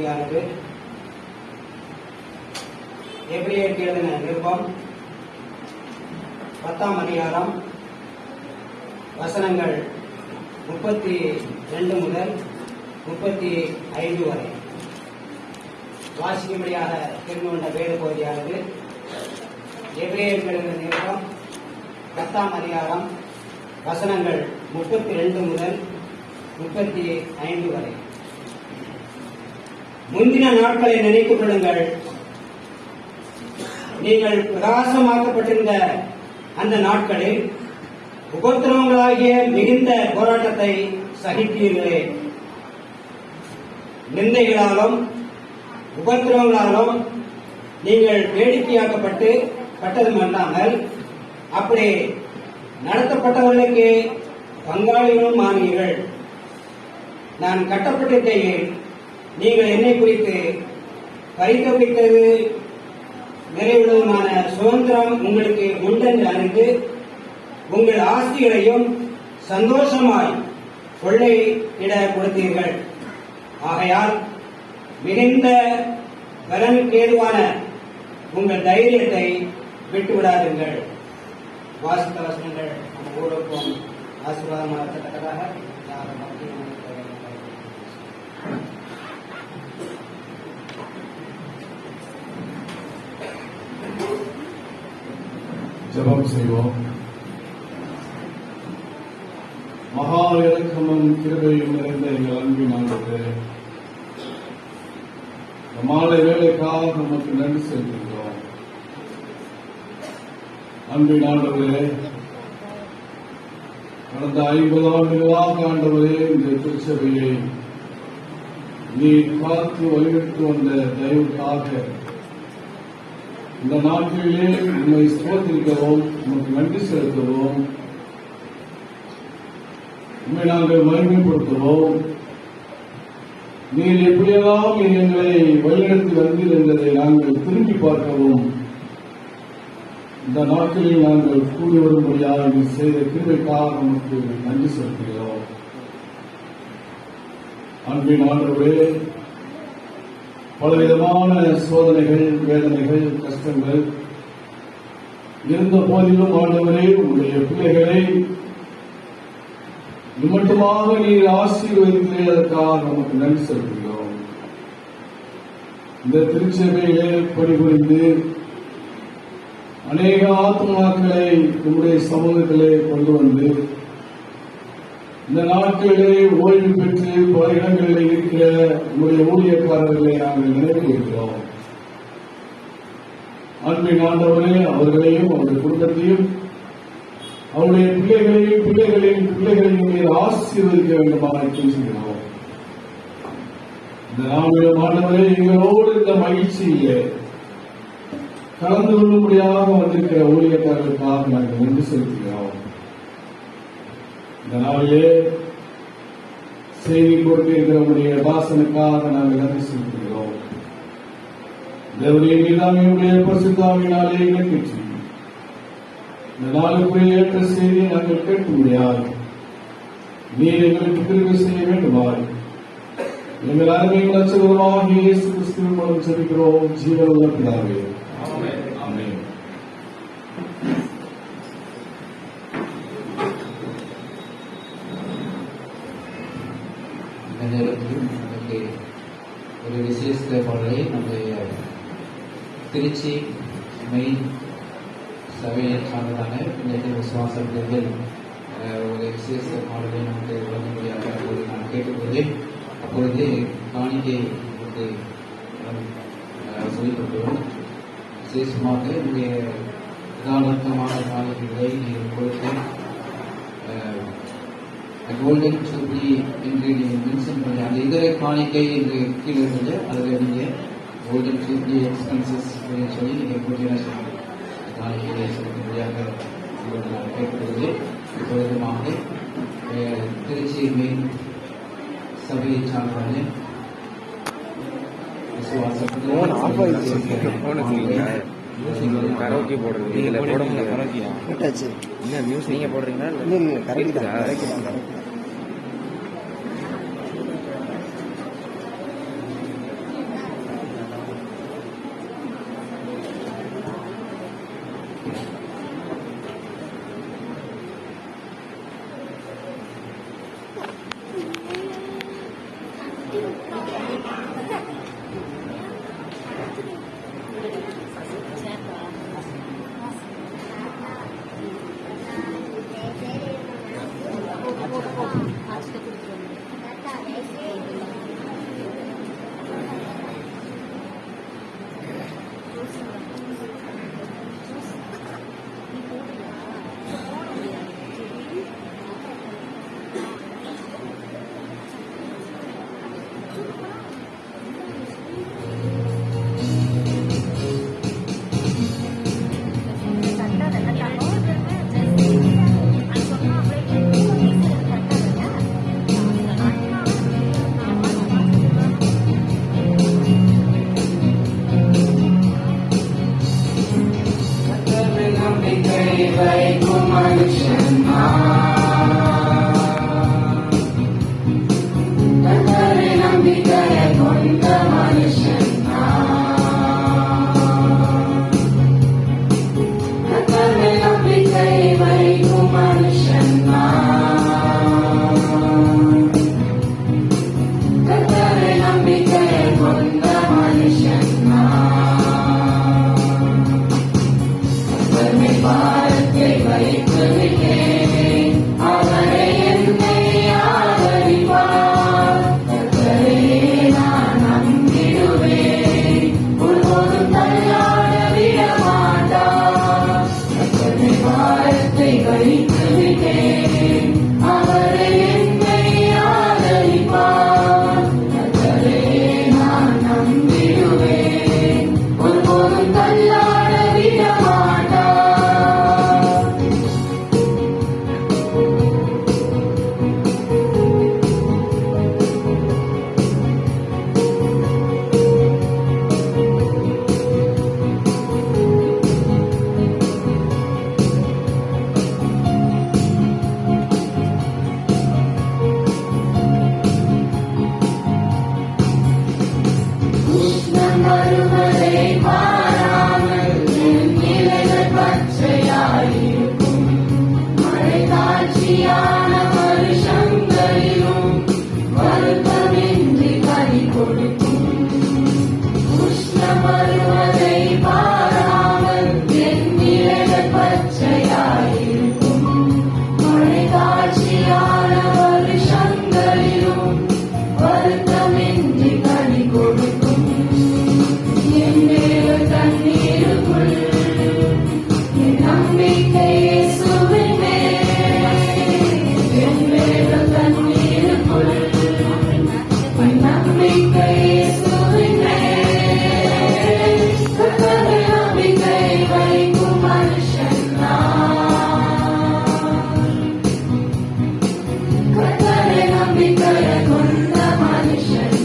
பகுதியானது எபிரேயருக்கு எழுதின நிருபம் 10ஆம் அதிகாரம் வசனங்கள் 32 முதல் 35 வரை வாசிக்கும்படியாக தெரிந்து கொண்ட வேத பகுதியானது எபிரேயருக்கு எழுதின நிருபம் 10ஆம் அதிகாரம் வசனங்கள் 32 முதல் 35 வரை. முந்தின நாட்களை நினைத்துக் கொள்ளுங்கள். நீங்கள் பிரகாசமாக்கப்பட்டிருந்த அந்த நாட்களில் உபத்திரவங்களாகிய மிகுந்த போராட்டத்தை சகித்தீர்களே. நிந்தைகளாலும் உபத்திரவங்களாலும் நீங்கள் வேடிக்கையாக்கப்பட்டதுமல்லாமல் அப்படி நடத்தப்பட்டவர்களுக்கு பங்காளிகளும் ஆனீர்கள். நான் கட்டப்பட்டிருக்கையில் நீங்கள் என்னை குறித்து பறிக்கப்பட்டது நிறைவுள்ளதுமான சுதந்திரம் உங்களுக்கு உண்டென்று அறிந்து உங்கள் ஆஸ்திகளையும் சந்தோஷமாய் கொள்ளையிட கொடுத்தீர்கள். ஆகையால் மிகுந்த பலனுக்கு ஏதுவான உங்கள் தைரியத்தை விட்டுவிடாதீர்கள். வாசித்த வசனங்கள் நம்ம ஊருக்கும் ஆசீர்வாதமாக இருக்கத்தக்கதாக யாரும் ஜெபம் செய்வோம். மகா இரக்கமும் கிருபையும் நிறைந்த எங்கள் அன்பின் ஆண்டவரே, மாலை வேலைக்காக நமக்கு நன்றி செலுத்துகிறோம். அன்பின் ஆண்டவரே, கடந்த 50 ஆண்டுகளாக ஆண்டவரே இந்த திருச்சபையை நீ காத்து வழிநடத்தி வந்த தயவுக்காக இந்த நாட்களிலே உண்மை ஸ்தோத்திரிக்கவும் உமக்கு நன்றி செலுத்தவும் உண்மை நாங்கள் மகிமைப்படுத்துவோம். நீர் எப்படியெல்லாம் எங்களை வழிநடத்தி வந்தீர் என்பதை நாங்கள் திரும்பி பார்க்கவும் இந்த நாட்களில் நாங்கள் கூடி வரும்படியாக நீ செய்த கிருபைக்காக நமக்கு நன்றி செலுத்துகிறோம். அன்பின் ஆண்டவரே, பலவிதமான சோதனைகள், வேதனைகள், கஷ்டங்கள் இருந்த போதிலும் ஆண்டவரே உங்களுடைய பிள்ளைகளை மட்டுமாக நீர் ஆசீர்வதிக்கிறதற்காக நமக்கு நன்றி செலுத்துகிறோம். இந்த திருச்சபையிலே பணிபுரிந்து அநேக ஆத்மாக்களை உங்களுடைய சமூகத்திலே கொண்டு வந்து இந்த நாட்களிலே ஓய்வு பெற்று பல இடங்களில் இருக்கிற உங்களுடைய ஊழியக்காரர்களை நாங்கள் நினைவு வைக்கிறோம். அன்பின் ஆண்டவரே, அவர்களையும் அவருடைய குடும்பத்தையும் அவருடைய பிள்ளைகளின் பிள்ளைகளையும் ஆசீர்வதிக்க வேண்டுமாக பேசுகிறோம். இந்த நாளிலும் ஆண்டவரே, எங்களோடு இந்த மகிழ்ச்சியிலே கலந்து கொள்ளும்படியாக வந்திருக்கிற ஊழியக்காரர்களுக்காக நாங்கள் நன்றி செலுத்துகிறோம். இந்த நாளிலே செய்தி கொடுத்திருக்கிற உடைய தாசனுக்காக நாங்கள் நன்றி செலுத்துகிறோம். தேவனுடைய மீதாமையுடைய பரிசுத்தாவினாலே எங்களுக்கு இந்த நாளுக்குரிய ஏற்ற செய்தியை நாங்கள் கேட்க முடியாது. நீர் எங்களுக்கு கிருபை செய்ய வேண்டுமாய் எங்கள் அருமையின் லட்சகரமாக இயேசு கிறிஸ்துவின் மூலம் ஜெபிக்கிறோம். ஜீவனுள்ள பிதாவே, ஆமென். இந்த நேரத்தில் நமக்கு ஒரு விசேஷ பாடலை நம்முடைய திருச்சி மெயின் சபையை சார்ந்ததான பிள்ளைகள் விசுவாசர்கள் ஒரு விசேஷ பாடலை நமக்கு வழங்கும்படியாக அப்போது நான் கேட்டுக்கொள்கிறேன். அப்பொழுது காணிக்கை நமக்கு சொல்லிக் கொடுக்கிறோம். விசேஷமாக என்னுடைய யதார்த்தமான காணிக்கைகளை நீங்கள் கொடுத்து கோல்டன் சுத்தி என்று நீங்கள் மென்ஷன் பண்ணி அந்த இதர காணிக்கை என்று கீழே இருந்தது அதில் நீங்கள் கோல்டன் சுத்தி எக்ஸ்பென்சஸ் அப்படின்னு சொல்லி நீங்கள் பூஜை காணிக்கையை செலுத்தும்படியாக உங்களுக்கு நான் கேட்கிறது. இப்பொழுதுமாக திருச்சி மெயின் சபையை சார்பான கரோக்கி போடுறது இதுல போட முடியாது. கரோக்கியா என்ன மியூசிக் நீங்க போடுறீங்களா? இல்ல கரெக்ட் தான். வைக்கும் மனுஷன் கர்த்தரை நம்பிக்கையை கொண்ட மனுஷன் கர்த்தரை நம்பிக்கை வைக்கும் மனுஷன் கர்த்தரை நம்பிக்கையை கொண்ட மனுஷன் பாரத்தை வைத்து விட்டேன் அவரை என்னை ஆதரிப்பார் கர்த்தரையே நான் நம்பிடுவேன் ஒருபோதும் தள்ளாட விட மாட்டார் கர்த்தரை பாரத்தை வைத்து விட்டேன் அவரை என்னை ஆதரிப்பார் கர்த்தரையே நான் நம்பிடுவேன் ஒருபோதும் தள்ளாட விட மாட்டார் வருவதை பாராமல் என் இலைகள் பச்சையாயிருக்கும் மழை தாட்சியான வருஷங்களிலும் வருத்தமின்றி கனி கொடுக்கும் உஷ்ணம் வருவதை பாராமல் என் இலைகள் பச்சையாயிருக்கும் மழை தாட்சியான வருஷங்களிலும் வருத்தமின்றி கனி கொடுக்கும் தண்ணீருக்குள் என் நம்பிக்கை இயேசுவின் மேல் தண்ணீருக்குள் என் நம்பிக்கை இயேசுவின் மேல் கர்த்தரை நம்பிக்கை வைக்கும் மனுஷன் கர்த்தரை நம்பிக்கையை கொண்ட மனுஷன்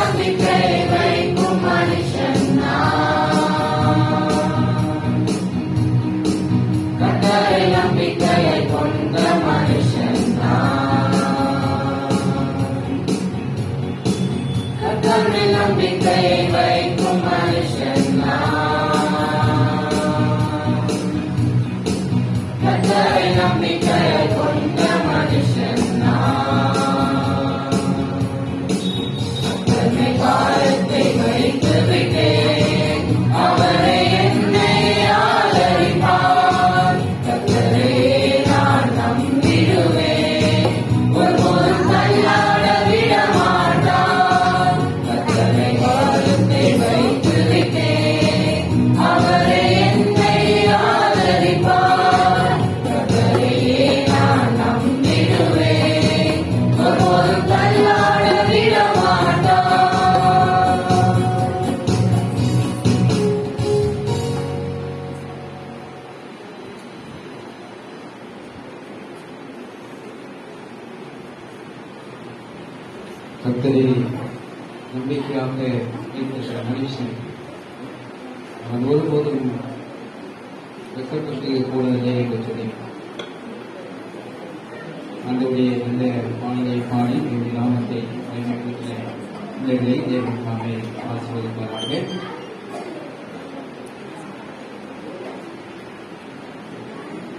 நம்பிக்கை வைக்கும் மனுஷன் நம்பிக்கை கொண்ட மனுஷன் நான். தன்னை பாரத்தை வைத்து விட்டேன், அவரை என்னை ஆதரிப்பார். கர்த்தரையே நான் நம்பிடுவேன், ஒருபோதும் தள்ளாட விட மாட்டார். கர்த்தரை பாரத்தை வைத்து விட்டேன், அவரை என்னை ஆதரிப்பார். கர்த்தரையே நான் நம்பிடுவேன், ஒருபோதும் தள்ளாட விட மாட்டார். கர்த்தரை நம்பிக்கையாக வைத்திருக்கிற மனுஷன் அவன் ஒருபோதும் வெட்கப்பட்டு போனதில்லை என்று சொல்லி ஆண்டவருடைய இந்த பாடலை பாடி இந்த நாமத்தை பயன்படுத்தின பிள்ளைகளை தேவன் தாமே ஆசீர்வதிப்பாராக.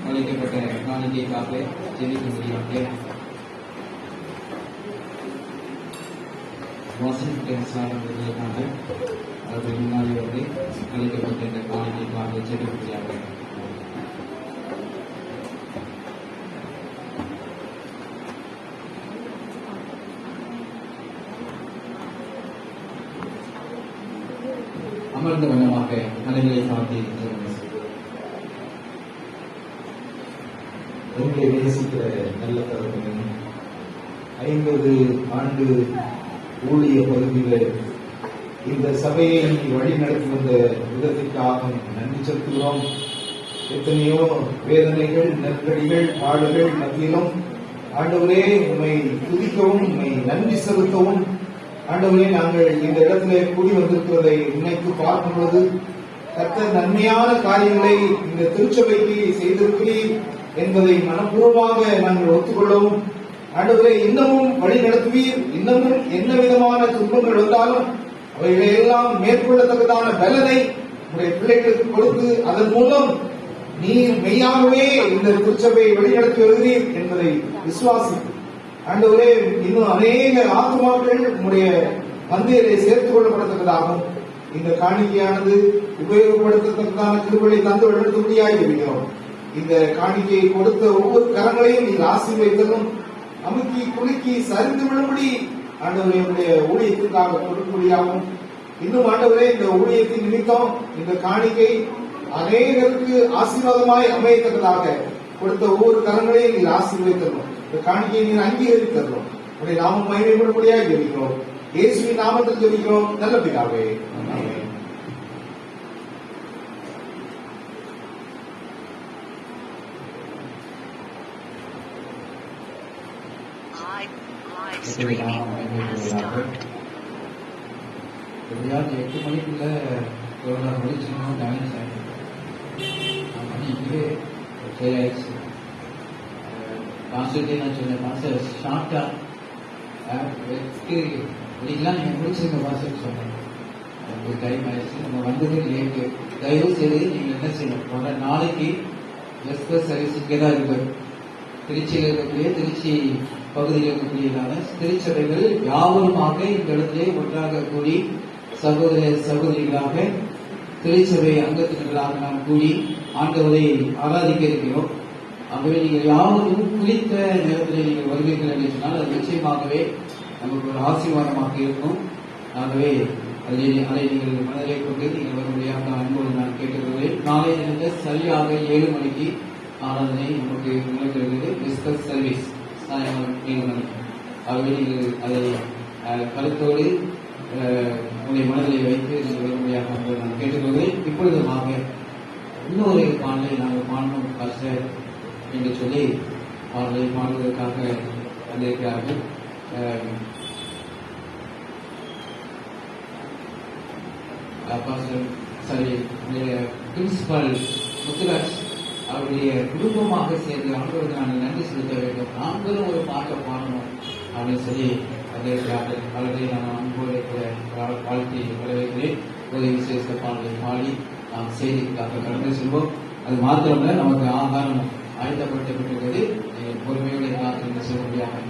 அழைக்கப்பட்ட காணிக்கைக்காக ஜெபிக்கும்படியாக வாசிக்க சார்ந்ததற்காக அவர்கள் முன்னாடி வந்து அழைக்கப்பட்ட இந்த காணிக்கைக்காக ஜெபிக்கும்படியாக அமர்ந்த வண்ணமாக தலைகளை தாழ்த்தி எங்களை நேசிக்கிற நல்ல தரப்பினே, 50 ஆண்டு ஊழிய பகுதியில் இந்த சபையை வழி நடத்தி வந்த விதத்திற்காக நன்றி செலுத்துகிறோம். எத்தனையோ வேதனைகள், நெருக்கடிகள், பாடுகள் மத்தியிலும் ஆண்டவரே உம்மை துதிக்கவும், உம்மை நன்றி செலுத்தவும், ஆண்டவரே நாங்கள் இந்த இடத்திலே கூடி வந்திருக்கிறதை நினைத்து பார்க்கும் பொழுது கர்த்தர் நன்மையான காரியங்களை இந்த திருச்சபைக்கு செய்திருக்கிறீர் என்பதை மனப்பூர்வமாக நாங்கள் ஒத்துக்கொள்ளவும், ஆண்டவரே இன்னமும் வழி நடத்துவீர், இன்னமும் என்ன விதமான துன்பங்கள் வந்தாலும் அவைகளை எல்லாம் மேற்கொள்ளத்தக்கதான பலனை உடைய பிள்ளைகளுக்கு கொடுத்து அதன் மூலம் நீர் மெய்யாகவே இந்த திருச்சபையை வழிநடத்தி வருகிறீர் என்பதை விசுவாசித்து, ஆண்டவரே இன்னும் அநேக ஆத்மாக்கள் உங்களுடைய மந்திரை சேர்த்துக் கொள்ளப்படத்தக்கதாகவும் இந்த காணிக்கையானது உபயோகப்படுத்தத்தக்கதான கிருபைகளை தந்து வழிநடத்தும்படியாக இருக்கிறோம். இந்த காணிக்கையை கொடுத்த ஒவ்வொரு கரங்களையும் நீங்கள் ஆசீர்வதித்தலும், அமுக்கி குலுக்கி சரிந்து விழும்படி ஆண்டவரே உடைய ஊழியத்திற்காக கொடுக்கும்படியாகவும், இன்னும் ஆண்டவரே இந்த ஊழியத்தின் நிமித்தம் இந்த காணிக்கை அநேகருக்கு ஆசீர்வாதமாய் அமையத்தக்கதாக கொடுத்த ஒவ்வொரு கரங்களையும் நீங்கள் ஆசீர்வதித்தலும், இந்த காணிக்கையை நீங்கள் அங்கீகரித்தலும், உடைய நாமம் மகிமைப்படும்படியாக ஜெபிக்கிறோம். இயேசுவின் நாமத்தில் ஜெபிக்கிறோம் நல்ல பிதாவே, ஆமென். எப்படியாவது 8 மணிக்குள்ள கொரோனா முடிச்சுக்கணும் டைம் மணி இப்பவே சரியாயிடுச்சு. பாஸ்டர்டே நான் சொன்னேன், பாஸ்டர் ஷார்ட்டா இன்னைக்கெல்லாம் நீங்க முடிச்சிருங்க பாஸ்டர் சொன்னேன். டைம் ஆயிடுச்சு, நம்ம வந்தது லேட்டு. தயவு செய்து நீங்க என்ன செய்யணும், நாளைக்கு எக்ஸ்பிரஸ் சர்வீஸ் இங்கே தான் இருக்கு. திருச்சியில் இருக்கக்கூடிய திருச்சி பகுதியில் இருக்கக்கூடியதான திருச்சபைகள் யாவருமாக இந்த இடத்திலே ஒன்றாக கூடி சகோதர சகோதரிகளாக திருச்சபை அங்கத்தினர்களாக நாம் கூடி ஆண்டவரை ஆராதிக்க இருக்கிறோம். ஆகவே நீங்கள் யாவரும் குறித்த நேரத்தில் நீங்கள் வருவீர்கள் என்று சொன்னால் அது நிச்சயமாகவே நமக்கு ஒரு ஆசீர்வாதமாக இருக்கும். ஆகவே அதை நீங்கள் மனதிலே கொண்டு நீங்கள் வரும்படியாக அன்போடு நான் கேட்டுக்கொள்கிறேன். நாளை தினத்தில் சரியாக 7 மணிக்கு ஆராதனை நமக்கு நிகழ்கிறது. டிஸ்கஸ் சர்வீஸ் சாயங்காலம் 7 மணிக்கு. ஆகவே நீங்கள் அதை கருத்தோடு உங்களுடைய மனதிலே வைத்து நீங்கள் வரும்படியாக அன்போடு நான் கேட்டுக்கொள்கிறேன். இப்பொழுதுமாக இன்னொரு பாடலை நாங்கள் பாடணும் பாஸ்டர் என்று சொல்லி பாடலை பாடுவதற்காக வந்திருக்கிறார்கள். பிரின்சிபல் முத்துராஜ் அவருடைய குடும்பமாக சேர்ந்து ஆண்டவருக்கு நாங்கள் நன்றி செலுத்த வேண்டும், நாங்களும் ஒரு பாட்டை பாடணும் அப்படின்னு சொல்லி வந்திருக்கிறார்கள். அவர்களை நான் அன்போடு வாழ்த்தி வரவேற்கிறேன். ஒரு விசேஷ பாடலை பாடி நாம் செய்திக்காக கடந்து செல்வோம். அது மாத்திரமல்ல, நமக்கு ஆகாரம் ஆயத்தப்படுத்தப்பட்டிருக்கிறது. பொறுமையோடு எல்லாத்தையும் செய்ய முடியாமல்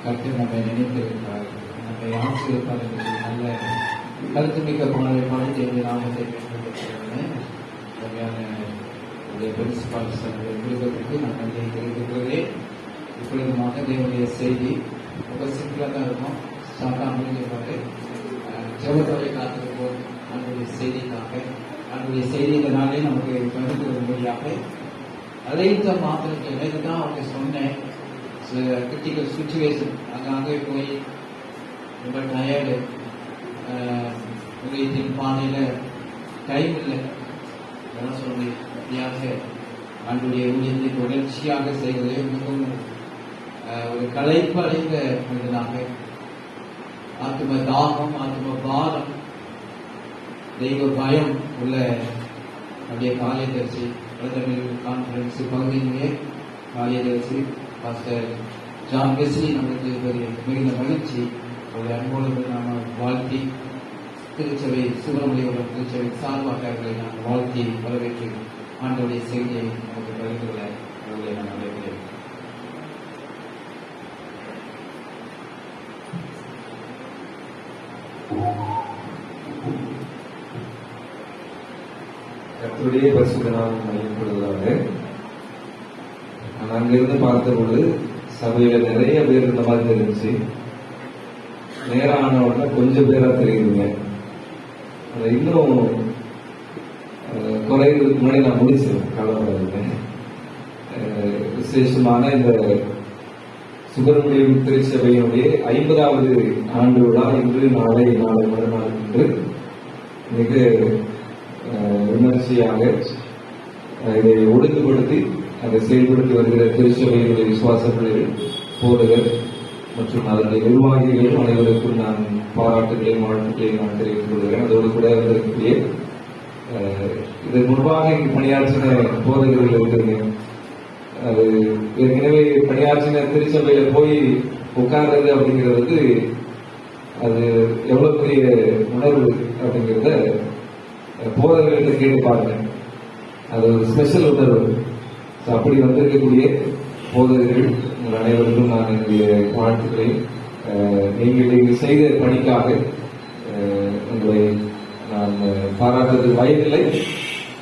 கர்த்தர் நம்மை நினைத்திருக்கிறார், நம்மை ஆசீர்வதிப்பார் என்று சொல்லி நல்ல கருத்துமிக்க பாடலை பாடி தேவையான நாமத்தை மேம்படுத்துகிறேன். பிரின்சிபால் விருப்பத்திற்கு நான் நன்றியை தெரிவித்துக்கிறேன். இப்பொழுதுமாக தேவனுடைய செய்தி ரொம்ப சிம்பிளாக தான் இருக்கும். சாப்பிட்டா முடிஞ்ச ஜெபத்தொகை காத்திருப்போம். நம்முடைய செய்திக்காக நம்முடைய செய்தி இந்த நாளே நமக்கு பகிர்ந்து வரும்படியாக அழைத்த மாத்திரத்தில் நேற்று தான் அவங்க சொன்னேன். சில கிரிட்டிக்கல் சுச்சுவேஷன் அங்கே போய் ரொம்ப டயர்டு, உதயத்தின் பானையில் டைம் இல்லை, அதெல்லாம் சொல்லி அப்படியாக ஆண்டுடைய ஊழியத்தை தொடர்ச்சியாக செய்வதே மிகவும் ஒரு களைப்பு அடைந்த மனிதனாக, ஆத்ம தாகம், ஆத்ம பாரம், தெய்வ பயம் உள்ள அப்படியே காலையதர்சி பிரதமர் கான்ஃபரன்ஸ் பகுதியிலே காலையதர்சி பாஸ்டர் ஜான் வெஸ்லி நம்மளுக்கு மிகுந்த மகிழ்ச்சி. அவருடைய அன்போடு நாம் வாழ்த்தி திருச்சபை சுப்பிரமணியம் திருச்சபை சார்பாக அவர்களை நான் வாழ்த்தி வரவேற்று ஆண்டோடைய செய்தியை நமக்கு பகிர்ந்து கொள்ள அவர்களை நான் அழைக்கிறேன். கர்த்தருடைய பரிசுத்த நாமம் மையப்படுவதாக. நான் அங்கிருந்து பார்த்தபோது சபையில நிறைய பேர் இந்த மாதிரி இருந்துச்சு. நேரம் ஆனவுடனே கொஞ்சம் பேரா தெரியுதுங்க. அதை இன்னும் குறைகிறதுக்கு முன்னாடி நான் முடிச்சிருவேன், கவலைப்படாதுங்க. விசேஷமான இந்த சுப்பிரமணியம் திருச்சபையினுடைய 50வது ஆண்டு விழா இன்று நாளை மறுநாள் என்று மிக விமர்சையாக இதை ஒழுங்குபடுத்தி அதை செயல்படுத்தி வருகிற திருச்சபையினுடைய விசுவாச பிள்ளைகள், போதகர் மற்றும் அதனுடைய நிர்வாகிகள் அனைவருக்கும் நான் பாராட்டுகளையும் வாழ்த்துக்களையும் நான் தெரிவித்துக் கொள்கிறேன். அதோடு கூட வந்திருக்கக்கூடிய இதற்கு முன்பாக இங்கு பணியாற்றின போதகர்கள் இருக்கிறீங்க. அது ஏற்கனவே பணியாற்றின திருச்சபையில போய் உட்கார்றது அப்படிங்கிறது அது எவ்வளவு பெரிய உணர்வு அப்படிங்கிறத போதகர்கள்ட்ட கேட்டு பாருங்க. அது ஒரு ஸ்பெஷல் உணர்வு. அப்படி வந்திருக்கக்கூடிய போதகர்கள் உங்கள் அனைவருக்கும் நான் என்னுடைய வாழ்த்துக்களை, நீங்கள் செய்த பணிக்காக உங்களை நான் பாராட்டுவதற்கு வயதில்லை.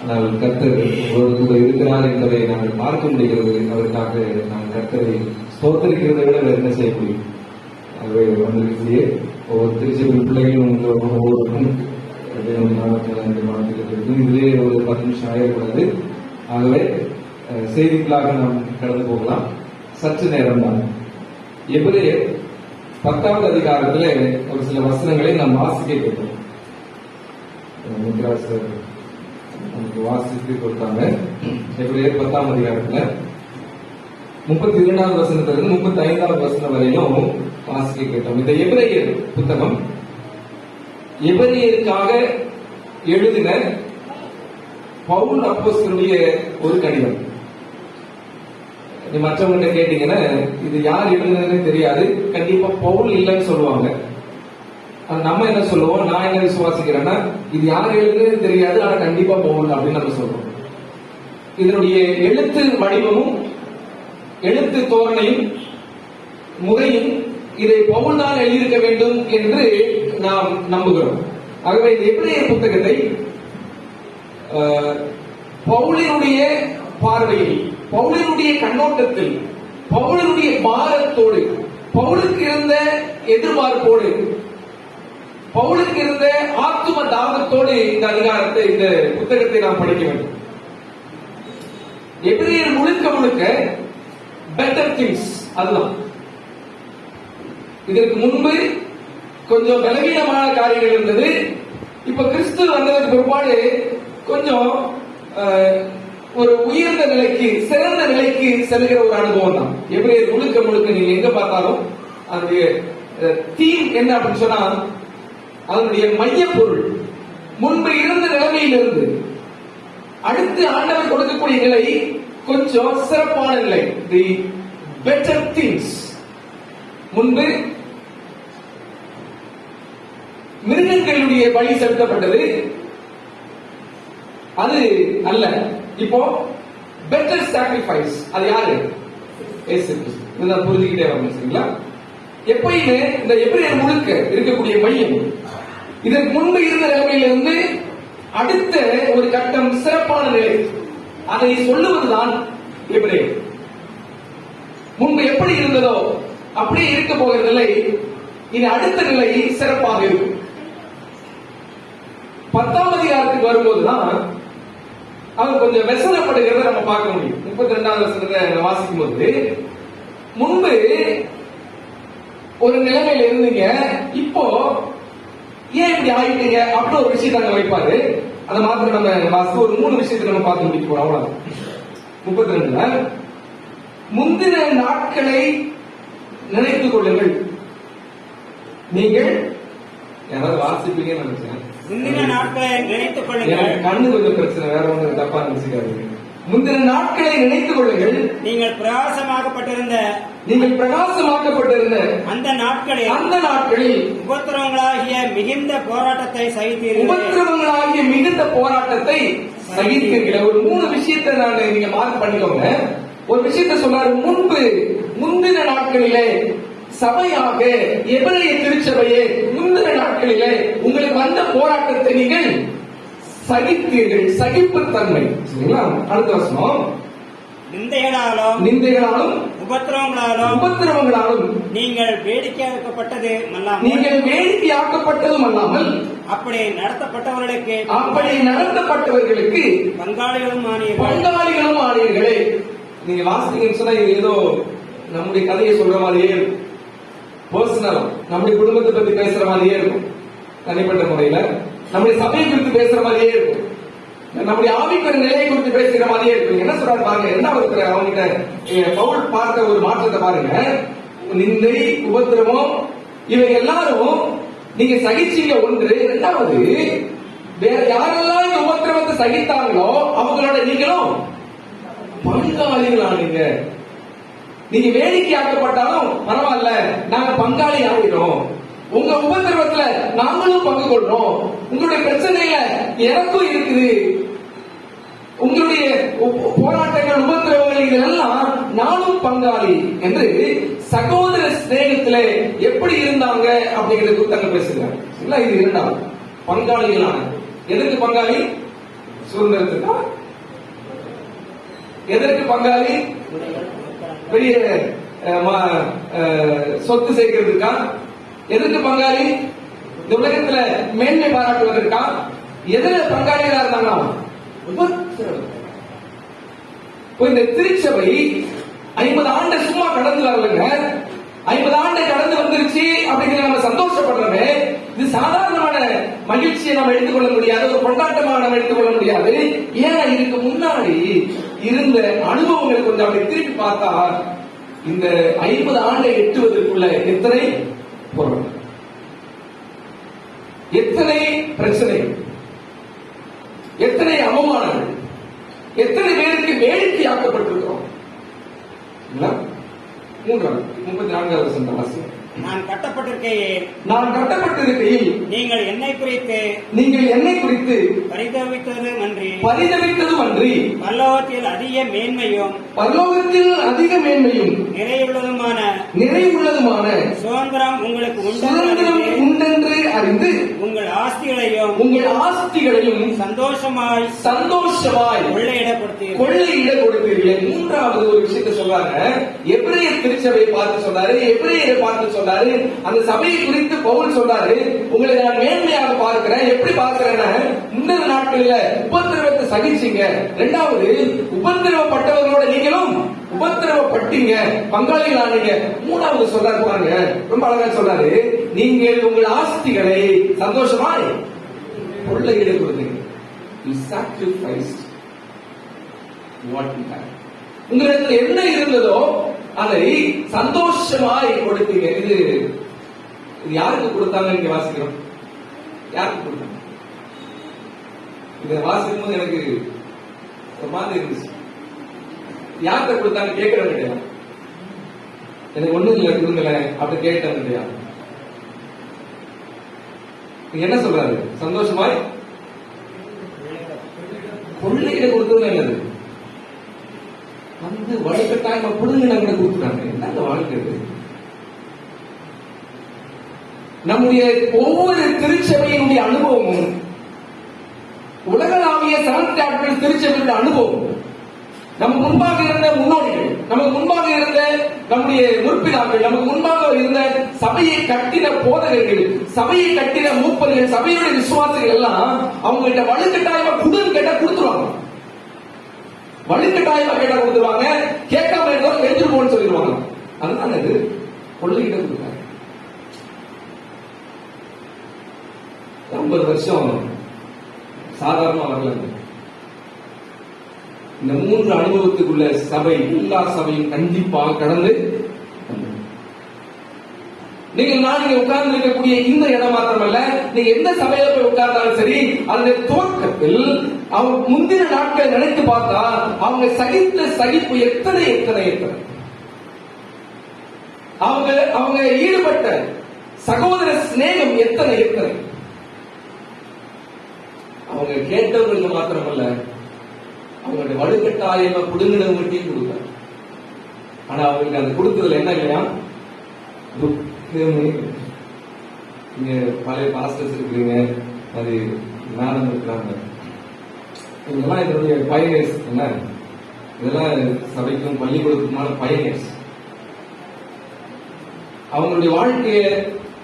ஆனால் கர்த்தர் உங்களோடு கூட இருக்கிறார் என்பதை நாங்கள் பார்க்க முடிகிறது. அதற்காக நான் கர்த்தரை ஸ்தோத்திரிக்கிறதை விட என்ன செய்ய முடியும்? ஆகவே வந்திருக்கக்கூடிய ஒவ்வொரு திருச்சபை பிள்ளைகளும் ஒவ்வொருவருக்கும் இதுவே ஒரு 10 நிமிஷம் ஆயிடக்கூடாது. ஆகவே செய்திகளாக நாம் கடந்து போகலாம். சற்று நேரம் தான். எபிரேயர் 10வது அதிகாரத்துல ஒரு சில வசனங்களை நாம் வாசிக்க கேட்டோம். நமக்கு வாசித்து கொடுத்தாங்க. எபிரேயர் 10ஆம் அதிகாரத்துல 32வது வசனத்திலிருந்து 35வது வசனம் வரையிலும் வாசிக்க கேட்டோம். இந்த எபிரேயர் புத்தகம் எபிரேயருக்காக எழுதின பவுல் அப்போஸ்தலனுடைய ஒரு கடிதம். நீ மற்றவங்க கேட்டீங்கன்னா இது யார் எழுதுனதுன்னு தெரியாது, கண்டிப்பா பவுல் இல்லைன்னு சொல்லுவாங்க. நம்ம என்ன சொல்லுவோம், நான் என்ன விசுவாசிக்கிறேன்னா இது யார் எழுதுனது தெரியாது, ஆனா கண்டிப்பா பவுல் அப்படின்னு நம்ம சொல்றோம். இதனுடைய எழுத்து வடிவமும் எழுத்து தோரணையும் முறையும் இதை பவுல் தான் எழுதியிருக்க வேண்டும் என்று நாம் நம்புகிறோம். ஆகவே இந்த எபிரேயர் புத்தகத்தை பவுலினுடைய பார்வையில், பவுலினுடைய கண்ணோட்டத்தில், பவுலினுடைய பாரத்தோடு, பவுலுக்கு இருந்த எதிர்பார்ப்போடு, பவுலுக்கு இருந்த ஆத்தும தாகத்தோடு இந்த அதிகாரத்தை, இந்த புத்தகத்தை நாம் படிக்க வேண்டும். எபிரேயர் முழுக்க முழுக்க பெட்டர் திங்ஸ், அதுதான். இதற்கு முன்பு கொஞ்சம் பலவீனமான காரியங்கள் இருந்தது. இப்ப கிறிஸ்து வந்ததற்கு பிற்பாடு கொஞ்சம் ஒரு உயர்ந்த நிலைக்கு, சிறந்த நிலைக்கு செல்கிற ஒரு அனுபவம் தான். எபிரேயர் முழுக்க முழுக்க நீங்க எங்க பார்த்தாலும் அதனுடைய தீம் என்ன அப்படின்னு சொன்னா, அதனுடைய மைய பொருள் முன்பு இருந்த நிலைமையிலிருந்து அடுத்து ஆண்டவர் கொடுக்கக்கூடிய நிலை கொஞ்சம் சிறப்பான நிலை. தி பெட்டர் திங்ஸ். முன்பு மிருகங்களுடைய பலி செலுத்தப்பட்டது, அது அல்ல. இப்போ பெட்டர் சாக்ரிஃபைஸ், அது யாரு? இயேசு கிறிஸ்து. இதுதான் புரிஞ்சுக்கிட்டே வரணும். சரிங்களா? எப்பயுமே இந்த எபிரேயர் முழுக்க இருக்கக்கூடிய மையம் இதற்கு முன்பு இருந்த நிலைமையிலிருந்து அடுத்த ஒரு கட்டம் சிறப்பான நிலை, அதை சொல்லுவதுதான் எபிரேயர். முன்பு எப்படி இருந்ததோ அப்படியே இருக்க போகிறதில்லை, இனி அடுத்த நிலை சிறப்பாக இருக்கும். 10ஆம் அதிகாரத்துக்கு வரும்போதுதான் அவர் கொஞ்சம் வெசனப்படுகிறத நம்ம பார்க்க முடியும். 32வது வசனத்தை வாசிக்கும் போது, முன்பு ஒரு நிலைமையில இருந்தீங்க, இப்போ ஏன் இப்படி ஆயிட்டீங்க அப்படின்னு ஒரு விஷயத்தை அங்க வைப்பாரு. அதை மாத்திரம் நம்ம வாசித்து ஒரு 3 விஷயத்தை நம்ம பார்த்து முடிக்க போறோம். அவ்வளவு 32ல முந்தின நாட்களை நினைத்துக் கொள்ளுங்கள். நீங்கள் யாராவது வாசிப்பீங்கன்னு நினைச்சேன். முந்தின நாட்களை நினைத்துக் கொள்ளுங்கள். கண்ணு கொஞ்சம் பிரச்சனை, வேற ஒண்ணு தப்பா நினைச்சுக்காதீங்க. முந்தின நாட்களை நினைத்துக் கொள்ளுங்கள். நீங்கள் பிரகாசமாக்கப்பட்டிருந்த அந்த நாட்களில் உபத்திரவங்களாகிய மிகுந்த போராட்டத்தை சகித்தீர்கள். ஒரு 3 விஷயத்தை நான் நீங்க மார்க் பண்ணிக்கோங்க. ஒரு விஷயத்தை சொன்னாரு, முந்தின நாட்களிலே சபையாக எபிரேய திருச்சபையே முந்தின நாட்களிலே உங்களுக்கு வந்த போராட்டத்தை நீங்கள் சகித்தீர்கள். சகிப்புத்தன்மை. சரிங்களா? அடுத்த வசனம், நிந்தைகளாலும் உபத்திரவங்களாலும் நீங்கள் வேடிக்கையாக்கப்பட்டதும் அல்லாமல் அப்படி நடத்தப்பட்டவர்களுக்கு பங்காளிகளும் ஆனீர்களே. நீங்க வாசித்தீங்கன்னு சொன்னா இது ஏதோ நம்முடைய கதையை சொல்ற மாதிரியே இருக்கும். பர்சனலா நம்முடைய குடும்பத்தை பத்தி பேசுற மாதிரியே இருக்கும். தனிப்பட்ட முறையில நம்முடைய சபையை குறித்து பேசுற மாதிரியே இருக்கும். நம்முடைய ஆவிக்குரிய நிலையை குறித்து பேசுகிற மாதிரியே இருக்கு. என்ன சொல்றாரு பாருங்க, என்ன அவங்ககிட்ட பவுல் பார்த்த ஒரு மாற்றத்தை பாருங்க. நிந்தை, உபத்திரவம் இவை எல்லாரும் நீங்க சகிச்சீங்க ஒன்று. இரண்டாவது, வேற யாரெல்லாம் இந்த உபத்திரவத்தை சகித்தாங்களோ அவங்களோட நீங்களும் பங்காளிகளானீங்க. நீங்க வேடிக்கையாக்கப்பட்டாலும் பரவாயில்ல, நாங்க பங்காளி ஆகிறோம். உங்க உபத்திரவத்துல நாங்களும் பங்கு கொள்றோம். உங்களுடைய பிரச்சனையில எனக்கும் இருக்குது. உங்களுடைய போராட்டங்கள், உபத்திரவங்கள் இதெல்லாம் நானும் பங்காளி என்று சகோதர சிநேகத்துல எப்படி இருந்தாங்க அப்படிங்கிறத குறித்து பேசுகிறாங்க. இது 2வது பங்காளிகளான. எதற்கு பங்காளி? சுதந்திரத்துக்கா? எதற்கு பங்காளி? பெரிய சொத்து சேர்க்கிறதுக்கா? எதற்கு பங்காளி? இந்த உலகத்துல மேன்மை பாராட்டுவதற்கா? எதுல பங்காளிகளா இருந்தாங்க? இந்த திருச்சபை 50 ஆண்டு சும்மா கடந்து வரலங்க. 50 ஆண்டு கடந்து வந்துருச்சு அப்படிங்கிற நம்ம சந்தோஷப்படுறோமே, இது சாதாரணமான மகிழ்ச்சியை நம்ம எடுத்துக்கொள்ள முடியாது, ஒரு கொண்டாட்டமாக நம்ம எடுத்துக்கொள்ள முடியாது. ஏன்னா இதுக்கு முன்னாடி இருந்த அனுபவங்களை கொஞ்சம் அப்படி திருப்பி பார்த்தா இந்த 50 ஆண்டை எட்டுவதற்குள்ள எத்தனை பொருள், எத்தனை பிரச்சனை, எத்தனை அவமானங்கள், எத்தனை பேருக்கு வேடிக்கையாக்கப்பட்டிருக்கிறோம். 34வது வசனம் வாசிங்க. நான் கட்டப்பட்டிருக்கையில் நீங்கள் என்னை குறித்து பரிதவித்ததும் அன்றி பரலோகத்தில் அதிக மேன்மையும் நிறைவுள்ளதுமான சுதந்திரம் உங்களுக்கு உண்டென்று அறிந்து உங்கள் ஆஸ்திகளையும் சந்தோஷமாய் கொள்ளையிடப்படுத்தீர்கள். 3வது ஒரு விஷயத்தை சொல்றாங்க. எபிரேய திருச்சபையை பார்த்து சொன்னாரு, எபிரேயரை பார்த்து சொன்னாரு, அந்த சபையை குறித்து பவுல் சொல்றாரு, உங்களை நான் மேன்மையாக பார்க்கிறேன். எப்படி பார்க்கிறேன்னா, முந்தின நாட்களில உபத்திரவத்தை சகிச்சீங்க. 2வது, உபத்திரவப்பட்டவர்களோட நீங்களும் உபத்திரவப்பட்டீங்க, பங்காளிகளானீங்க. 3வது சொல்றாரு பாருங்க, ரொம்ப அழகா சொல்றாரு, நீங்கள் உங்கள் ஆஸ்திகளை சந்தோஷமாய் கொள்ளையிட கொடுத்தீங்க. You sacrificed what you had. உங்களுக்கு என்ன இருந்ததோ அதை சந்தோஷமாய் கொடுத்தீங்க. இது யாருக்கு கொடுத்தாங்க? நீங்க வாசிக்கிறோம், யாருக்கு கொடுத்தாங்க? இதை வாசிக்கும் போது எனக்கு ஒரு மாதிரி இருந்துச்சு. யார்கிட்ட கொடுத்தாங்க கேட்கறது இல்லையா? எனக்கு ஒண்ணும் இல்லை கொடுங்கல அப்படி கேட்டது இல்லையா? நீங்க என்ன சொல்றாரு? சந்தோஷமாய் கொள்ளையிட கொடுத்தது என்னது? வந்து வலுக்கட்டாயமா புடுங்க கூட கொடுத்துட்டாங்க. என்ன வாழ்க்கை இது? நம்முடைய ஒவ்வொரு திருச்சபையினுடைய அனுபவமும் உலகளாவிய செவன்த் ஆட்கள் திருச்சபையுடைய அனுபவம், நமக்கு முன்பாக இருந்த முன்னோடிகள், நமக்கு முன்பாக இருந்த நம்முடைய முற்பிதாக்கள், நமக்கு முன்பாக இருந்த சபையை கட்டின போதகர்கள், சபையை கட்டின மூப்பர்கள், சபையுடைய விசுவாசிகள் எல்லாம் அவங்ககிட்ட வலுக்கட்டாயமா குடுன்னு கேட்டா கொடுத்துருவாங்க. வலுக்கட்டாயமா கேட்டா கொடுத்துருவாங்க. கேட்காம இருந்தாலும் எடுத்துட்டு போன்னு சொல்லிடுவாங்க. அதுதான் இது கொள்ளையிட கொடுத்தாங்க. 50 வருஷம் சாதாரணமா வரல. இந்த 3 அனுபவத்துக்குள்ள சபை, எல்லா சபையும் கண்டிப்பாக கடந்து நான் இங்க உட்கார்ந்து இருக்கக்கூடிய இந்த இடம் மாத்திரமல்ல, நீங்க எந்த சபையில போய் உட்கார்ந்தாலும் சரி, அந்த துவக்கத்தில் அவங்க முந்தின நாட்களை நினைத்து பார்த்தா அவங்க சகித்த சகிப்பு எத்தனை எத்தனை எத்தனை, அவங்க ஈடுபட்ட சகோதர சிநேகம் எத்தனை எத்தனை. அவங்க கேட்டவங்களுக்கு மாத்திரமல்ல, அவங்களுடைய வலுக்கட்டாயமா குடுங்கினவங்கள்ட்டையும் கொடுத்தாங்க. ஆனா அவங்களுக்கு அது கொடுத்ததுல என்ன இல்லையா, நீங்க பழைய பாஸ்டர்ஸ் இருக்கிறீங்க, அது மேடம் இருக்கிறாங்க, இதெல்லாம் இதனுடைய பயனர்ஸ். என்ன இதெல்லாம் சபைக்கும் பள்ளிக்கூடத்துக்குமான பயனர்ஸ். அவங்களுடைய வாழ்க்கைய,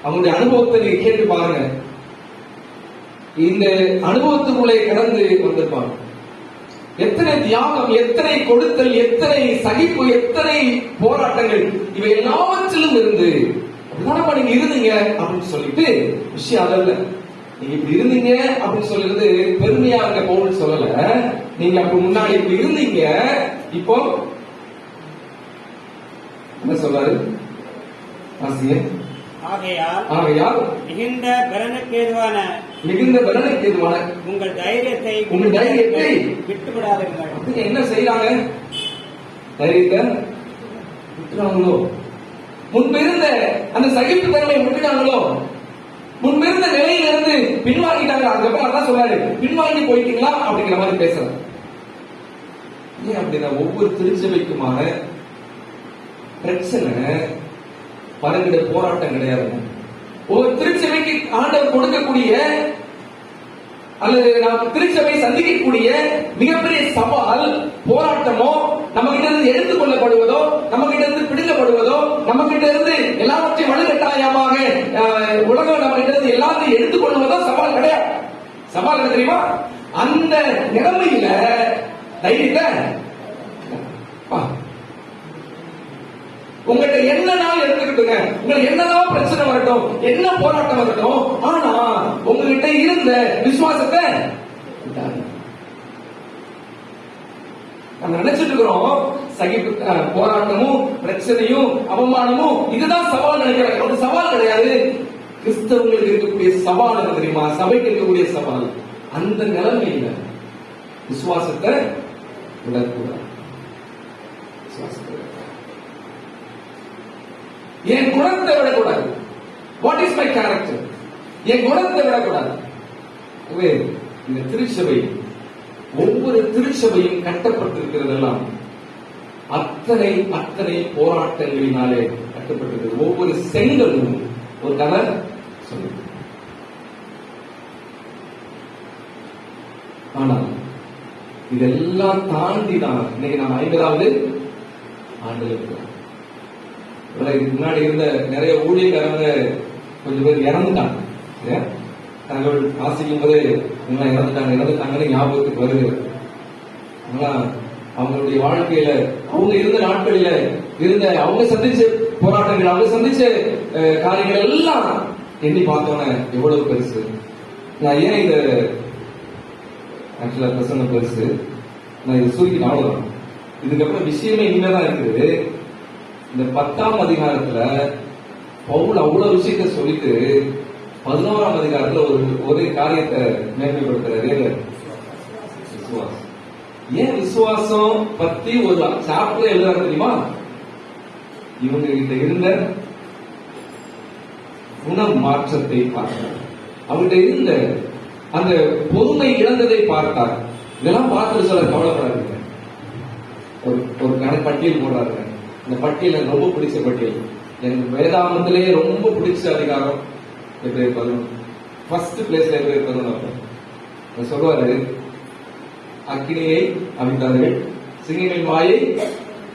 அவங்களுடைய அனுபவத்தை நீங்க கேட்டு பாருங்க. இந்த அனுபவத்துக்குள்ளே கடந்து வந்திருப்பாங்க. எத்தனை தியாகம், எத்தனை கொடுத்தல், எத்தனை சகிப்பு, எத்தனை போராட்டங்கள், இவை எல்லாவற்றிலும் இருந்து அப்படின்னா நீங்க இருந்தீங்க அப்படின்னு சொல்லிட்டு விஷயம் அல்ல. நீங்க இப்படி இருந்தீங்க அப்படின்னு சொல்லிருந்து பெருமையா இருக்க போகணும்னு சொல்லல. நீங்க அப்ப முன்னாடி இப்படி இருந்தீங்க, இப்போ என்ன சொல்றாரு ஆகையால் மிகுந்த பலனுக்கு ஏதுவான உங்கள் தைரியத்தை விட்டுவிடாதீர்கள். என்ன செய்யறாங்க? தைரியத்தை விட்டுறாங்களோ? முன்பிருந்த அந்த சகிப்புத்தன்மையை விட்டுட்டாங்களோ? முன்பிருந்த நிலையிலிருந்து பின்வாங்கிட்டாங்க. அதுக்கப்புறம் அதான் சொல்றாரு, பின்வாங்கி போயிட்டீங்களா அப்படிங்கிற மாதிரி பேசுறாங்க. ஏன் அப்படின்னா, ஒவ்வொரு திருச்சபைக்குமான பிரச்சனை பரங்கிட போராட்டம் கிடையாது. ஒரு திருச்சபைக்கு ஆண்டவர் கொடுக்கக்கூடிய அல்லது நாம் திருச்சபை சந்திக்கக்கூடிய மிகப்பெரிய சவால், போராட்டமோ, நம்ம கிட்ட இருந்து எடுத்துக் கொள்ளப்படுவதோ, நம்ம கிட்ட இருந்து பிடுங்கப்படுவதோ, நம்ம கிட்ட இருந்து எல்லாவற்றையும் வலுக்கட்டாயமாக உலகம் நம்ம கிட்ட இருந்து எல்லாத்தையும் எடுத்துக் கொள்வதோ சவால் கிடையாது. சவால் என்ன தெரியுமா? அந்த நிலைமையில தைரியத்தை உங்கள்கிட்ட என்ன நாள் எடுத்துக்கிட்டுங்க, உங்களுக்கு என்னதான் பிரச்சனை வரட்டும், என்ன போராட்டம் வரட்டும், ஆனா உங்ககிட்ட இருந்த விசுவாசத்தை நம்ம நினைச்சிட்டு இருக்கிறோம். சகிப்பு போராட்டமும் பிரச்சனையும் அவமானமும் இதுதான் சவால் நினைக்கிறாங்க. ஒரு சவால் கிடையாது. கிறிஸ்தவங்களுக்கு இருக்கக்கூடிய சவால் என்ன தெரியுமா? சபைக்கு இருக்கக்கூடிய சவால் அந்த நிலைமையில விசுவாசத்தை விடக்கூடாது. என் குணத்தை விடக்கூடாது. What is my character? என் குணத்தை விடக்கூடாது. இந்த திருச்சபை, ஒவ்வொரு திருச்சபையும் கட்டப்பட்டிருக்கிறதெல்லாம் அத்தனை அத்தனை போராட்டங்களினாலே கட்டப்பட்டிருக்கிறது. ஒவ்வொரு செங்கலும் ஒரு கதை சொல்லு. ஆனால் இதெல்லாம் தாண்டி தான் இன்னைக்கு நாம் 50வது ஆண்டுல இருக்கிறோம். இதுக்கு முன்னாடி இருந்த நிறைய ஊழியக்காரங்க கொஞ்சம் பேர் இறந்துட்டாங்க. தங்கள் ஆசிக்கும் போது இறந்துட்டாங்கன்னு ஞாபகத்துக்கு வருது. அவங்களுடைய வாழ்க்கையில அவங்க இருந்த நாட்களில இருந்த அவங்க சந்திச்ச போராட்டங்கள், அவங்க சந்திச்ச காரியங்கள் எல்லாம் எண்ணி பார்த்தோன்னே எவ்வளவு பெருசு. நான் ஏன் இந்த ஆக்சுவலா பிரசன்ன பெருசு, நான் இதை சுருக்கி அவ்வளவுதான். இதுக்கப்புறம் விஷயமே இனிமேதான் இருக்குது. இந்த 10ஆம் அதிகாரத்துல பவுல் அவ்வளவு விஷயத்த சொல்லிட்டு 11ஆம் அதிகாரத்துல ஒரு காரியத்தை மேன்மைப்படுத்துறாரு. விசுவாசம். ஏன் விசுவாசம் பத்தி ஒரு சாப்டர் எழுதுறாரு தெரியுமா? இவங்க கிட்ட இருந்த குண மாற்றத்தை பார்த்தார். அவங்ககிட்ட இருந்த அந்த பொறுமை இழந்ததை பார்த்தார். இதெல்லாம் பார்த்து சொல்ல கவலைப்படாதீங்க. ஒரு பட்டியல் போடுறாரு. இந்த பட்டியல் எனக்கு ரொம்ப பிடிச்ச பட்டியல். எனக்கு வேதாந்தத்திலேயே ரொம்ப பிடிச்ச அதிகாரம் எபிரேயர் 11 ஃபர்ஸ்ட் பிளேஸ்ல எபிரேயர் 11 சொல்லுவாரு, அக்கினியை அவிழ்த்தார்கள், சிங்கங்களின் வாயை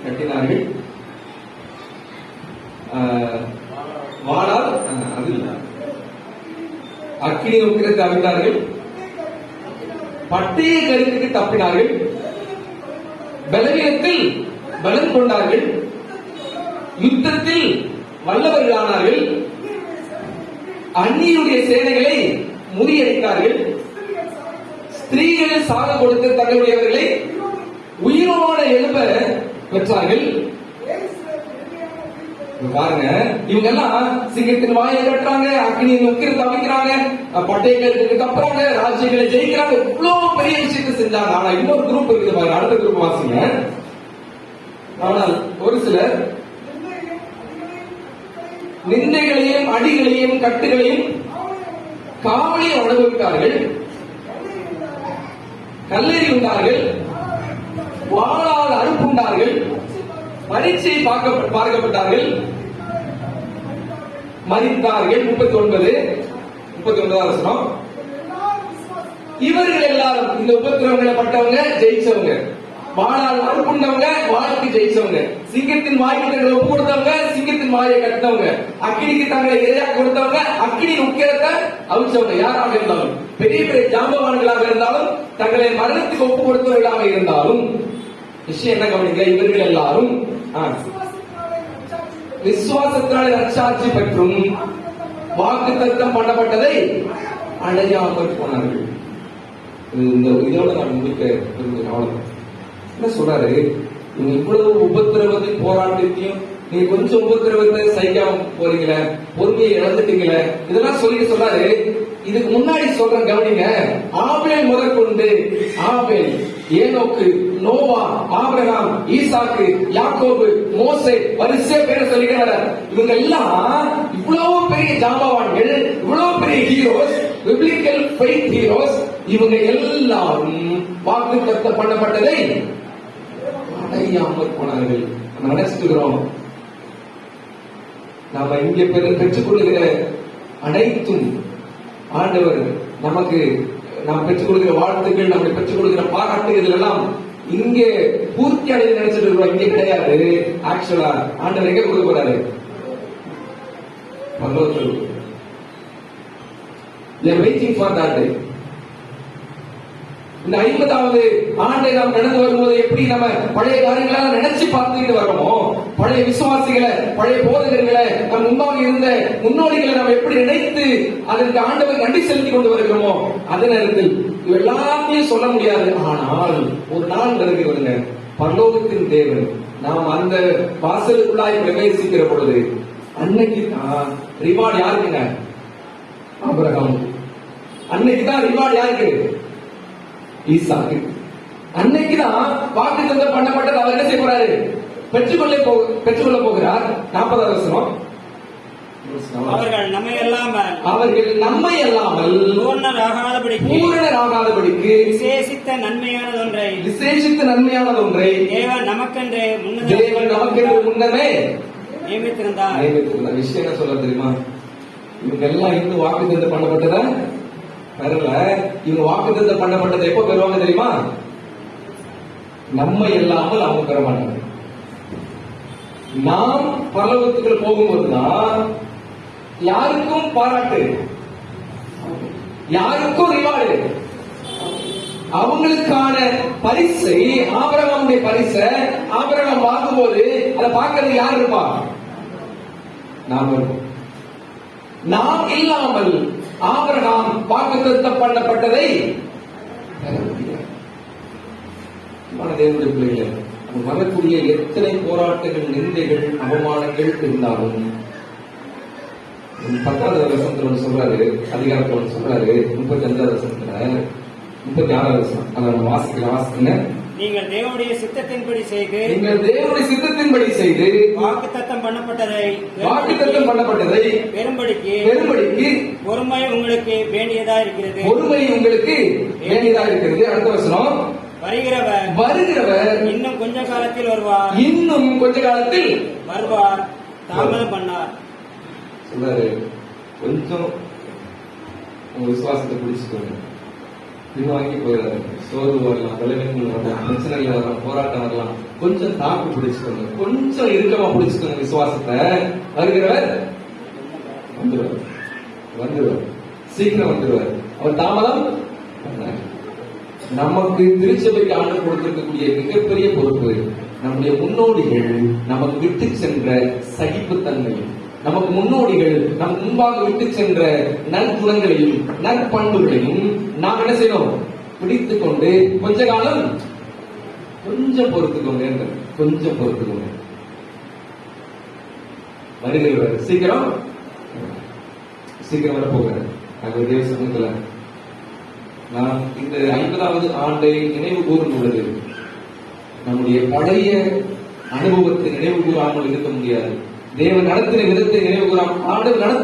கட்டினார்கள், வாளால் அது இல்ல, அக்கினி உக்கிரத்தை அவிழ்த்தார்கள், பட்டய கருத்துக்கு தப்பினார்கள், பலவீனத்தில் பலம் கொண்டார்கள், யுத்தத்தில் வல்லவர்களானார்கள், அந்நியுடைய சேனைகளை முறியடித்தார்கள், ஸ்திரீகள் சாக கொடுத்து தங்களுடையவர்களை உயிரோட எழுப்ப பெற்றார்கள். பாருங்க, இவங்க எல்லாம் சிங்கத்தின் வாயை கட்டுறாங்க, அக்னியின் உக்கிரத்தை அமைக்கிறாங்க, பட்டயங்களுக்கு தப்புறாங்க, ராஜ்யங்களை ஜெயிக்கிறாங்க, இவ்வளவு பெரிய விஷயத்தை செஞ்சாங்க. ஆனா இன்னொரு குரூப் இருக்குது பாருங்க, அடுத்த குரூப் வாசிங்க. ஆனால் ஒரு சிலர் நிந்தைகளையும் அடிகளையும் கட்டுகளையும் காவலையும் அனுபவித்தார்கள், கல்லறி உண்டார்கள், வாளால் அறுப்புண்டார்கள், பரீட்சை பார்க்கப்பட்டார்கள், மரித்தார்கள். 39 வசனம். இவர்கள் எல்லாரும் இந்த உபத்திரவங்களை பட்டவங்க ஜெயிச்சவங்க, வாழால் அறுப்புண்டவங்க, வாழ்க்கை ஜெயிச்சவங்க, சிங்கத்தின் வாய்க்கு தங்களை ஒப்பு கொடுத்தவங்க, சிங்கத்தின் வாயை கட்டினவங்க, அக்கினிக்கு தங்களை இரையா கொடுத்தவங்க, அக்கினி உக்கிரத்தை அவிச்சவங்க. யாராக இருந்தாலும், பெரிய பெரிய ஜாம்பவான்களாக இருந்தாலும், தங்களை மரணத்துக்கு ஒப்பு கொடுத்தவர்களாக இருந்தாலும், விஷயம் என்ன கவனிக்க, இவர்கள் எல்லாரும் விசுவாசத்தினாலே நற்சாட்சி பெற்றும் வாக்குத்தத்தம் பண்ணப்பட்டதை அடையாமல் போனார்கள். இதோட நான் முடிக்க அவ்வளவு. என்ன சொல்றாரு, நீங்க இவ்வளவு உபத்திரவத்தையும் போராட்டத்தையும் நீங்க கொஞ்சம் உபத்திரவத்தை சகிக்காம போறீங்களே, பொறுமையை இழந்துட்டீங்களே, இதெல்லாம் சொல்லி சொல்றாரு. இதுக்கு முன்னாடி சொல்றேன் கவனிங்க. ஆபேல் முதற்கொண்டு, ஆபேல், ஏனோக்கு, நோவா, ஆபிரகாம், ஈசாக்கு, யாக்கோபு, மோசே, வரிசை பேரை சொல்லிட்டு இவங்க எல்லாம் இவ்வளவு பெரிய ஜாம்பவான்கள், இவ்வளவு பெரிய ஹீரோஸ், பிப்ளிக்கல் ஃபெய்த் ஹீரோஸ். இவங்க எல்லாரும் வாக்குத்தத்தம் பண்ணப்பட்டதை அடையாமல் போனார்கள். நினைச்சிருக்கிறோம், நாம இங்க பெற்றுக் கொள்ளுகிற அனைத்தும் ஆண்டவர் நமக்கு நாம் பெற்றுக் கொள்கிற வாழ்த்துக்கள், நம்மை பெற்றுக் கொள்கிற பாராட்டு, இதெல்லாம் இங்கே பூர்த்தி அடைந்து நினைச்சிட்டு இருக்கிறோம். இங்க கிடையாது. ஆக்சுவலா ஆண்டவர் எங்க கொடுக்க போறாரு? பரலோகத்தில். We are waiting for that day. இந்த 50வது ஆண்டை நாம் நடந்து வரும்போது எப்படி நம்ம பழைய காரியங்களை நினைச்சு பார்த்துக்கிட்டு வரோமோ, பழைய விசுவாசிகளை, பழைய போதகர்களை, நம் முன்பாக இருந்த முன்னோடிகளை நம்ம எப்படி நினைத்து அதற்கு ஆண்டவர் நன்றி செலுத்தி கொண்டு வருகிறோமோ, அதே நேரத்தில் எல்லாத்தையும் சொல்ல முடியாது. ஆனால் ஒரு நாள் வருகிறதுங்க, பரலோகத்தின் தேவன் நாம் அந்த வாசலுக்குள்ளாய் பிரவேசிக்கிற பொழுது அன்னைக்கு தான் ரிவார்டு யாருக்குங்க? ஆபிரகாம். அன்னைக்கு தான் ரிவார்டு யாருக்கு? ஈசாக்கு. அன்னைக்குதான் வாக்குத்தத்தம் பண்ணப்பட்டது. அவர் என்ன செய்ய போறாரு? பெற்றுக்கொள்ள போகிறார். 40வது வசனம். அவர்கள் நம்மை அல்லாமல் பூரணராகாதபடிக்கு விசேஷித்த நன்மையானதொன்றை தேவன் நமக்கென்று முன்னமே நியமித்திருந்தார். விஷயம் என்ன சொல்ல தெரியுமா? இவங்க எல்லாம் இன்னும் வாக்குத்தத்தம் பண்ணப்பட்டத வரல. இவங்க வாக்குத்தத்தம் பண்ணப்பட்டதை எப்போ பெறுவாங்க தெரியுமா? நம்ம இல்லாமல் அவங்க பெற மாட்டாங்க. நாம் பரலோகத்துக்குள்ள போகும்போதுதான் யாருக்கும் பாராட்டு, யாருக்கும் ரிவார்டு, அவங்களுக்கான பரிசை, ஆபிரகாமுடைய பரிசை ஆபிரகாம் வாங்கும்போது அதை பார்க்கறது யார் இருப்பா? நாம் இருப்போம். நாம் இல்லாமல் ஆபிரகாம் வாக்குத்தத்தம் பண்ணப்பட்டதை தேவனுடைய பிள்ளைகளே, வரக்கூடிய எத்தனை போராட்டங்கள், நிந்தைகள், அவமானங்கள் இருந்தாலும் 10வது வசனத்துல சொல்றாரு, அதிகாரத்தோட சொல்றாரு, 35வது வசனத்துல, 36வது வசனம், அதை நம்ம வாசிக்கல. நீங்கள் தேவனுடைய சித்தத்தின்படி செய்து வாக்குத்தத்தம் பண்ணப்பட்டதை பெரும்படிக்கு பொறுமை உங்களுக்கு வேண்டியதா இருக்கிறது. அடுத்த வசனம், வருகிறவர் இன்னும் கொஞ்ச காலத்தில் வருவார், தாமதம் பண்ணார். சொல்றாரு. கொஞ்சம் உங்க விசுவாசத்தை பிடிச்சுக்கோங்க. பின்வாங்கி போயிடாது. சோர்வு வரலாம், விளைவுகள் வரலாம், பிரச்சனைகள் வரலாம், போராட்டம் வரலாம். கொஞ்சம் தாக்கு பிடிச்சுக்கோங்க, கொஞ்சம் இறுக்கமா பிடிச்சுக்கோங்க விசுவாசத்தை. வருகிறவர் வந்துடுவார், வந்துடுவார், சீக்கிரம் வந்துடுவார். அவர் தாமதம் பண்ணார். நமக்கு திருச்சபைக்கு ஆண்டு கொடுத்திருக்கக்கூடிய மிகப்பெரிய பொறுப்பு நம்முடைய முன்னோடிகள் நமக்கு விட்டு சென்ற சகிப்புத்தன்மையும், நமக்கு முன்னோடிகள் நமக்கு முன்பாக விட்டு சென்ற நற்குணங்களையும் நற்பண்புகளையும் நாம் என்ன செய்யணும்? பிடித்துக் கொண்டு கொஞ்ச காலம் கொஞ்சம் பொறுத்துக்கோங்க, கொஞ்சம் பொறுத்துக்கோங்க. வருகிறவர் சீக்கிரம் சீக்கிரம் வர போகிறார். நாங்கள் தேவ சமூகத்துல நான் இந்த 50வது ஆண்டை நினைவு கூறும் பொழுது நம்முடைய பழைய அனுபவத்தை நினைவு கூறாமல் இருக்க முடியாது. தேவன் நடத்தின விதத்தை நினைவு கூறாமல் ஆண்டு நடத்த